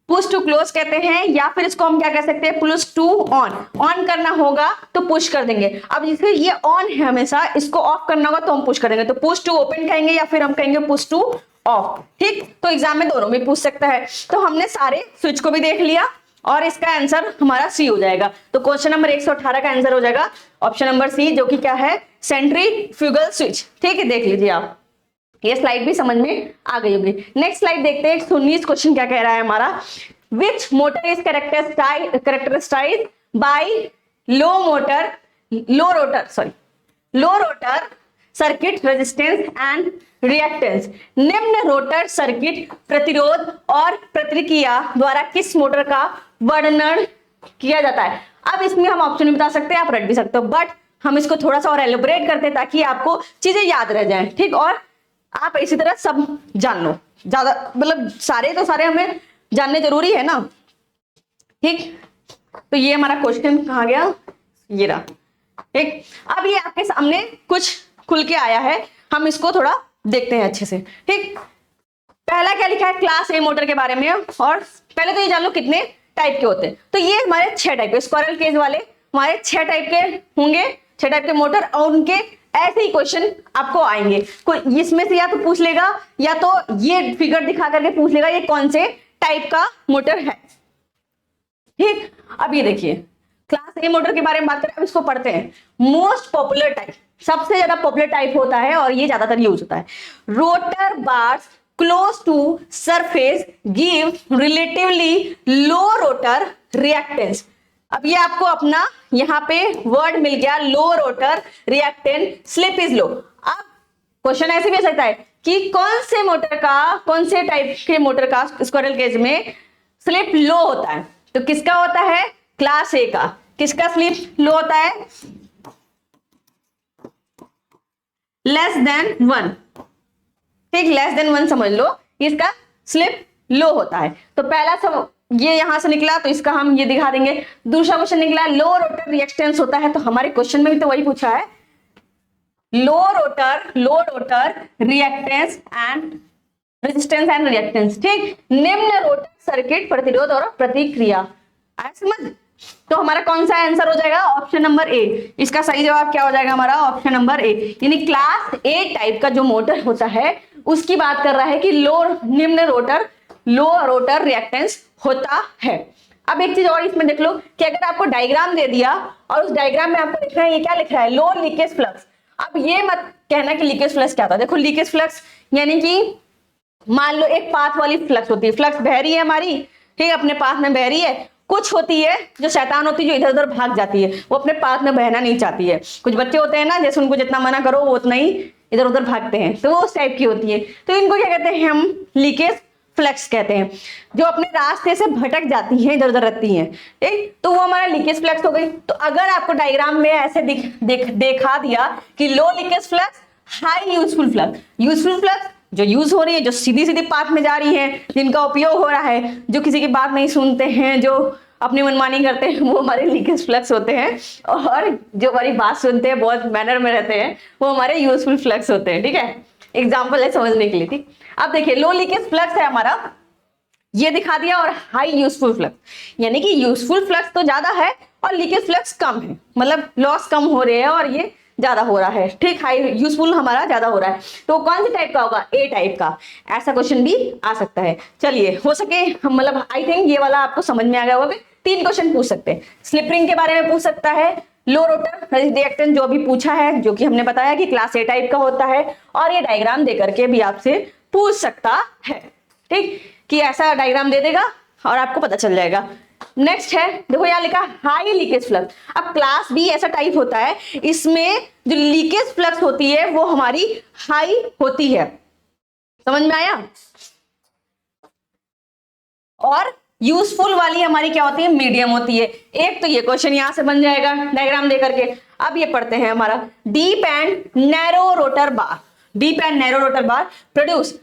पुश टू क्लोज कहते हैं, या फिर इसको हम क्या कह सकते हैं, पुश टू ऑन करना होगा तो पुश कर देंगे। अब जैसे ये ऑन है हमेशा, इसको ऑफ करना होगा तो हम पुश कर देंगे, तो पुश टू ओपन कहेंगे या फिर हम कहेंगे पुश टू ऑफ। ठीक, तो एग्जाम में दोनों भी पूछ सकता है। तो हमने सारे स्विच को भी देख लिया और इसका आंसर हमारा सी हो जाएगा। तो क्वेश्चन नंबर 118 का आंसर हो जाएगा ऑप्शन नंबर सी, जो कि क्या है, सेंट्रीफ्यूगल स्विच। ठीक है, देख लीजिए आप, ये स्लाइड भी समझ में आ गई होगी। नेक्स्ट स्लाइड देखते हैं, 19 क्वेश्चन क्या कह रहा है हमारा। Which motor is characterised by low rotor circuit resistance and reactance. निम्न रोटर सर्किट प्रतिरोध और प्रतिक्रिया द्वारा किस मोटर का वर्णन किया जाता है। अब इसमें हम ऑप्शन भी बता सकते हैं, आप रट भी सकते हो, बट हम इसको थोड़ा सा और एलोबरेट करते हैं ताकि आपको चीजें याद रह जाएं। ठीक, और आप इसी तरह सब जान लो, ज्यादा मतलब सारे हमें जानने जरूरी है ना। ठीक, तो ये हमारा क्वेश्चन कहाँ गया, ये रहा। ठीक, अब ये आपके सामने कुछ खुल के आया है, हम इसको थोड़ा देखते हैं अच्छे से। ठीक, पहला क्या लिखा है, क्लास ए मोटर के बारे में, और पहले तो ये जान लो कितने टाइप के होते हैं। तो ये हमारे 6 टाइप के स्क्वायरल केज वाले हमारे 6 टाइप के होंगे, 6 टाइप के मोटर, और उनके ऐसे ही क्वेश्चन आपको आएंगे। कोई इसमें से या तो पूछ लेगा या तो ये फिगर दिखा करके पूछ लेगा ये कौन से टाइप का मोटर है। ठीक, अब ये देखिए क्लास ए मोटर के बारे में बात करें, अब इसको पढ़ते हैं। मोस्ट पॉपुलर टाइप, सबसे ज्यादा पॉपुलर टाइप होता है और ये ज्यादातर यूज होता है। Rotor bars close to surface give relatively low rotor reactance. अब ये आपको अपना यहाँ पे वर्ड मिल गया, low rotor reactance, slip is low. अब क्वेश्चन ऐसे भी हो सकता है कि कौन से मोटर का, कौन से टाइप के मोटर का स्क्विरल केज में स्लिप लो होता है, तो किसका होता है, क्लास ए का। किसका स्लिप लो होता है, लेस देन 1। ठीक, लेस देन 1 समझ लो, इसका स्लिप लो होता है। तो पहला सब ये यहां से निकला तो इसका हम ये दिखा देंगे। दूसरा क्वेश्चन निकला लो रोटर रिएक्टेंस होता है, तो हमारे क्वेश्चन में भी तो वही पूछा है, low rotor reactance and resistance and reactance. ठीक, निम्न रोटर सर्किट प्रतिरोध और प्रतिक्रिया, आया समझ। तो हमारा कौन सा आंसर हो जाएगा, ऑप्शन नंबर ए। इसका सही जवाब क्या हो जाएगा हमारा, ऑप्शन नंबर ए। यानी क्लास ए टाइप का जो मोटर होता है उसकी बात कर रहा है कि निम्न लो रोटर रिएक्टेंस होता है। अब एक चीज और इसमें देख लो कि अगर आपको डायग्राम दे दिया और उस डायग्राम में आपको लिखना है, ये क्या लिख रहा है, लो लीकेज फ्लक्स। अब ये मत कहना कि लीकेज फ्लक्स क्या था। देखो लीकेज फ्लक्स यानी कि मान लो एक पाथ वाली फ्लक्स होती है, फ्लक्स बह रही है हमारी, ठीक, अपने पाथ में बह रही है। कुछ होती है जो शैतान होती है, जो इधर उधर भाग जाती है, वो अपने पाथ में बहना नहीं चाहती है। कुछ बच्चे होते हैं ना, जैसे उनको जितना मना करो वो उतना ही इधर उधर भागते हैं, तो वो उस टाइप की होती है। तो इनको क्या कहते हैं, हम लीकेज फ्लक्स कहते हैं, जो अपने रास्ते से भटक जाती हैं, इधर उधर रहती हैं। ठीक, तो वो हमारा लीकेज फ्लक्स हो गई। तो अगर आपको डायग्राम में ऐसे देखा दिया कि low leakage flux, high useful flux, useful flux जो यूज हो रही है, जो सीधी सीधी पाथ में जा रही है, जिनका उपयोग हो रहा है, जो किसी की बात नहीं सुनते हैं, जो अपनी मनमानी करते हैं, वो हमारे लीकेज फ्लक्स होते हैं। और जो हमारी बात सुनते हैं, बहुत मैनर में रहते हैं, वो हमारे यूजफुल फ्लक्स होते हैं। ठीक है, एग्जाम्पल है समझने के लिए। ठीक, अब देखिए लो लीकेज फ्लक्स है हमारा, ये दिखा दिया, और हाई यूजफुल फ्लक्स यानी कि यूजफुल फ्लक्स तो ज्यादा है और लीकेज फ्लक्स कम है, मतलब लॉस कम हो रहे हैं और ये ज्यादा हो रहा है। ठीक, हाई यूजफुल हमारा ज्यादा हो रहा है। तो कौन से टाइप का होगा, ए टाइप का। ऐसा क्वेश्चन भी आ सकता है। चलिए, हो सके मतलब आई थिंक ये वाला आपको समझ में आ गया होगा। 3 क्वेश्चन पूछ सकते हैं। स्लिप रिंग के बारे में पूछ सकता है, लो रोटर रिएक्टेंस जो अभी पूछा है, जो कि हमने बताया कि क्लास ए टाइप का होता है, और ये डायग्राम दे करके भी आपसे पूछ सकता है। ठीक, कि ऐसा डायग्राम दे देगा और आपको पता चल जाएगा। नेक्स्ट है, देखो यहाँ लिखा हाई लीकेज फ्लक्स। अब क्लास बी ऐसा टाइप होता है, इसमें जो लीकेज फ्लक्स होती है वो हमारी हाई होती है। समझ में आया। और यूजफुल वाली हमारी क्या होती है, मीडियम होती है। एक तो ये क्वेश्चन यहां से बन जाएगा डायग्राम दे करके। अब ये पढ़ते हैं हमारा, deep and narrow rotor bar, deep and narrow rotor bar produce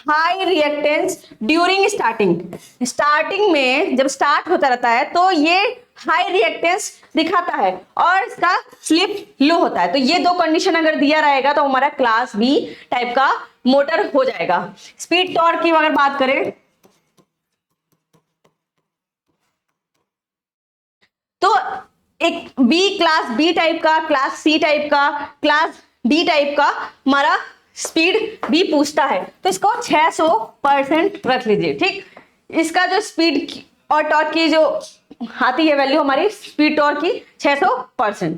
high reactance during starting में जब स्टार्ट होता रहता है तो ये हाई रिएक्टेंस दिखाता है और इसका स्लिप लो होता है। तो ये 2 कंडीशन अगर दिया रहेगा तो हमारा क्लास बी टाइप का मोटर हो जाएगा। स्पीड टॉर्क की अगर बात करें तो एक बी क्लास बी टाइप का, क्लास सी टाइप का, क्लास डी टाइप का हमारा स्पीड भी पूछता है। तो इसको 600% रख लीजिए। ठीक, इसका जो स्पीड और टॉर्क की जो आती है वैल्यू हमारी स्पीड टॉर्क की 600%।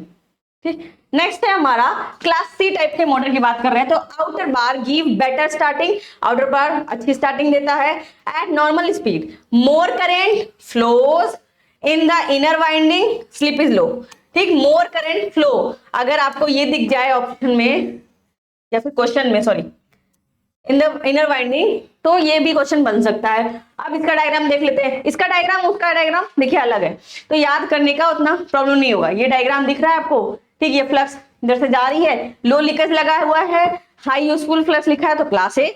ठीक, नेक्स्ट है हमारा क्लास सी टाइप के मोटर की बात कर रहे हैं। तो आउटर बार गिव बेटर स्टार्टिंग, आउटर बार अच्छी स्टार्टिंग देता है eight normal speed, more current flows in the inner winding, slip is लो। ठीक, मोर करेंट फ्लो अगर आपको ये दिख जाए ऑप्शन में या फिर क्वेश्चन में, sorry, in the inner winding, तो ये भी क्वेश्चन बन सकता है। अब इसका डायग्राम देख लेते हैं। इसका डायग्राम उसका डायग्राम देखिए अलग है, तो याद करने का उतना प्रॉब्लम नहीं होगा। ये डायग्राम दिख रहा है आपको। ठीक, ये फ्लक्स इधर से जा रही है, लो लीकेज लगा हुआ है, हाई यूजफुल फ्लक्स लिखा है तो क्लास ए,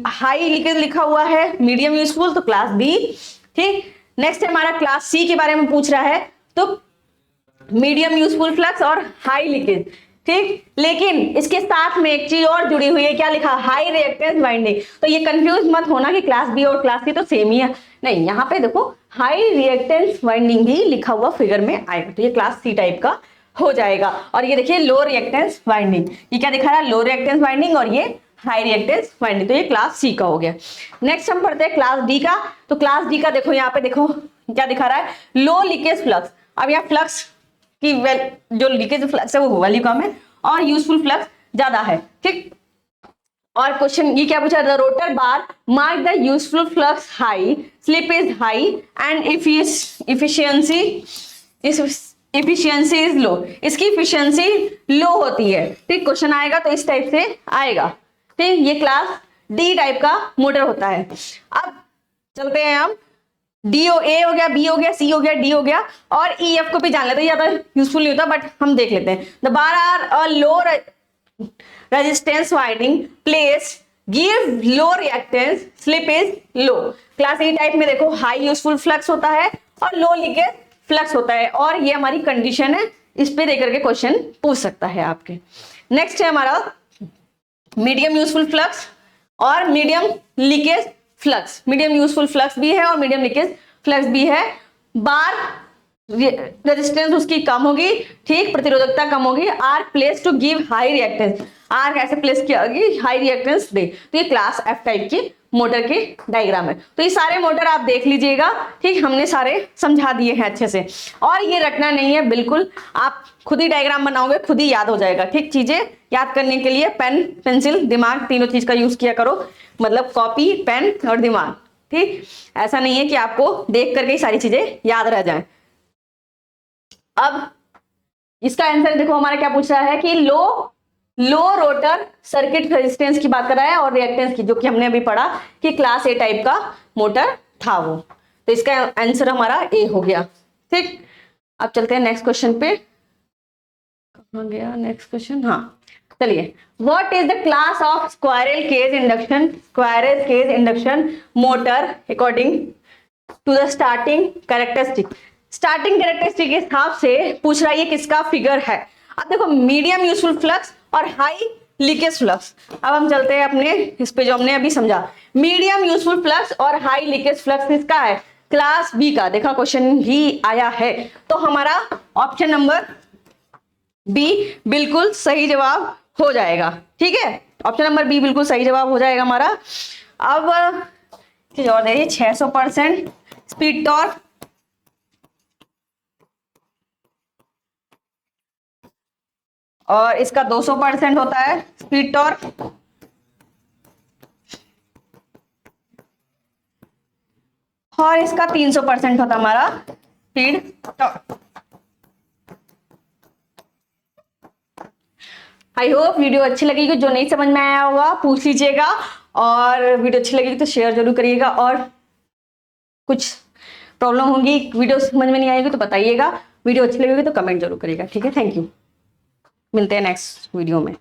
हाई लीकेज लिखा हुआ है, मीडियम यूजफुल तो क्लास बी। ठीक, नेक्स्ट हमारा क्लास सी के बारे में पूछ रहा है, तो मीडियम यूजफुल फ्लक्स और हाई लीकेज। ठीक, लेकिन इसके साथ में एक चीज और जुड़ी हुई है, क्या लिखा, हाई रिएक्टेंस वाइंडिंग। तो ये कंफ्यूज मत होना कि क्लास बी और क्लास सी तो सेम ही है, नहीं, यहाँ पे देखो हाई रिएक्टेंस वाइंडिंग भी लिखा हुआ फिगर में आएगा, तो ये क्लास सी टाइप का हो जाएगा। और ये देखिए लो रिएक्टेंस वाइंडिंग, ये क्या दिखा रहा है, लो रिएक्टेंस वाइंडिंग, और ये हाई रिएक्टेंस वाइंडिंग। तो ये क्लास सी का हो गया। नेक्स्ट हम पढ़ते हैं क्लास डी का। तो क्लास डी का देखो यहाँ पे देखो क्या दिखा रहा है, लो लीकेज फ्लक्स। अब यहाँ फ्लक्स की जो लीकेज फ्लक्स है वो वैल्यू कम है और यूजफुल फ्लक्स ज्यादा है, ठीक। और क्वेश्चन ये क्या पूछा, the rotor bar mark the useful flux high, slip is high and efficiency is low. इसकी इफिशियंसी लो होती है, ठीक। क्वेश्चन आएगा तो इस टाइप से आएगा, ठीक। ये क्लास डी टाइप का मोटर होता है। अब चलते हैं हम डी ए हो गया, बी हो गया, सी हो गया, डी हो गया और ई एफ को भी जान लेते हैं, ज्यादा यूजफुल नहीं होता बट हम देख लेते हैं। The bar are a low resistance winding place give low reactance, slip is low. Class A type में देखो हाई यूजफुल फ्लक्स होता है और लो लीकेज फ्लक्स होता है और ये हमारी कंडीशन है, इस पे देकर के क्वेश्चन पूछ सकता है आपके। नेक्स्ट है हमारा मीडियम यूजफुल फ्लक्स और medium leakage flux. Medium useful flux भी है और मीडियम लीकेज फ्लक्स भी है। बार रेजिस्टेंस उसकी कम होगी, ठीक, प्रतिरोधकता कम होगी। Are place to give high reactance, are कैसे प्लेस किया होगी, हाई रिएक्टेंस दे। तो ये क्लास एफ टाइप की मोटर की डायग्राम है। तो ये सारे मोटर आप देख लीजिएगा, ठीक, हमने सारे समझा दिए हैं अच्छे से। और ये रटना नहीं है बिल्कुल, आप खुद ही डायग्राम बनाओगे, खुद ही याद हो जाएगा, ठीक। चीजें याद करने के लिए पेन, पेंसिल, दिमाग, तीनों चीज का यूज किया करो, मतलब कॉपी, पेन और दिमाग, ठीक। ऐसा नहीं है कि आपको देख करके ही सारी चीजें याद रह जाएं। अब इसका आंसर देखो हमारा क्या पूछ रहा है कि लो रोटर सर्किट रेजिस्टेंस की बात कर रहा है और रिएक्टेंस की, जो कि हमने अभी पढ़ा कि क्लास ए टाइप का मोटर था वो। तो इसका आंसर हमारा ए हो गया, ठीक। अब चलते हैं नेक्स्ट क्वेश्चन पे। कहाँ गया नेक्स्ट क्वेश्चन, हाँ चलिए। What is the class of squirrel cage induction motor according to the starting characteristic. Starting characteristic के हिसाब से पूछ रहा है ये किसका फिगर है। अब देखो मीडियम यूजफुल फ्लक्स और हाई लीकेज फ्लक्स। अब हम चलते हैं अपने इस पे जो हमने अभी समझा। मीडियम यूजफुल फ्लक्स और हाई लीकेज फ्लक्स किसका है, क्लास बी का। देखा क्वेश्चन भी आया है, तो हमारा ऑप्शन नंबर बी बिल्कुल सही जवाब हो जाएगा, ठीक है। ऑप्शन नंबर बी बिल्कुल सही जवाब हो जाएगा हमारा। अब चीज और देखिए, 600% स्पीड टॉर्क और इसका 200% होता है स्पीड टॉर्क। और इसका 300% होता है हमारा speed torque. I hope video अच्छी लगेगी, जो नहीं समझ में आया होगा पूछ लीजिएगा, और वीडियो अच्छी लगेगी तो शेयर जरूर करिएगा, और कुछ प्रॉब्लम होगी, वीडियो समझ में नहीं आएगी तो बताइएगा, वीडियो अच्छी लगेगी तो कमेंट जरूर करिएगा, ठीक है। थैंक यू, मिलते हैं नेक्स्ट वीडियो में।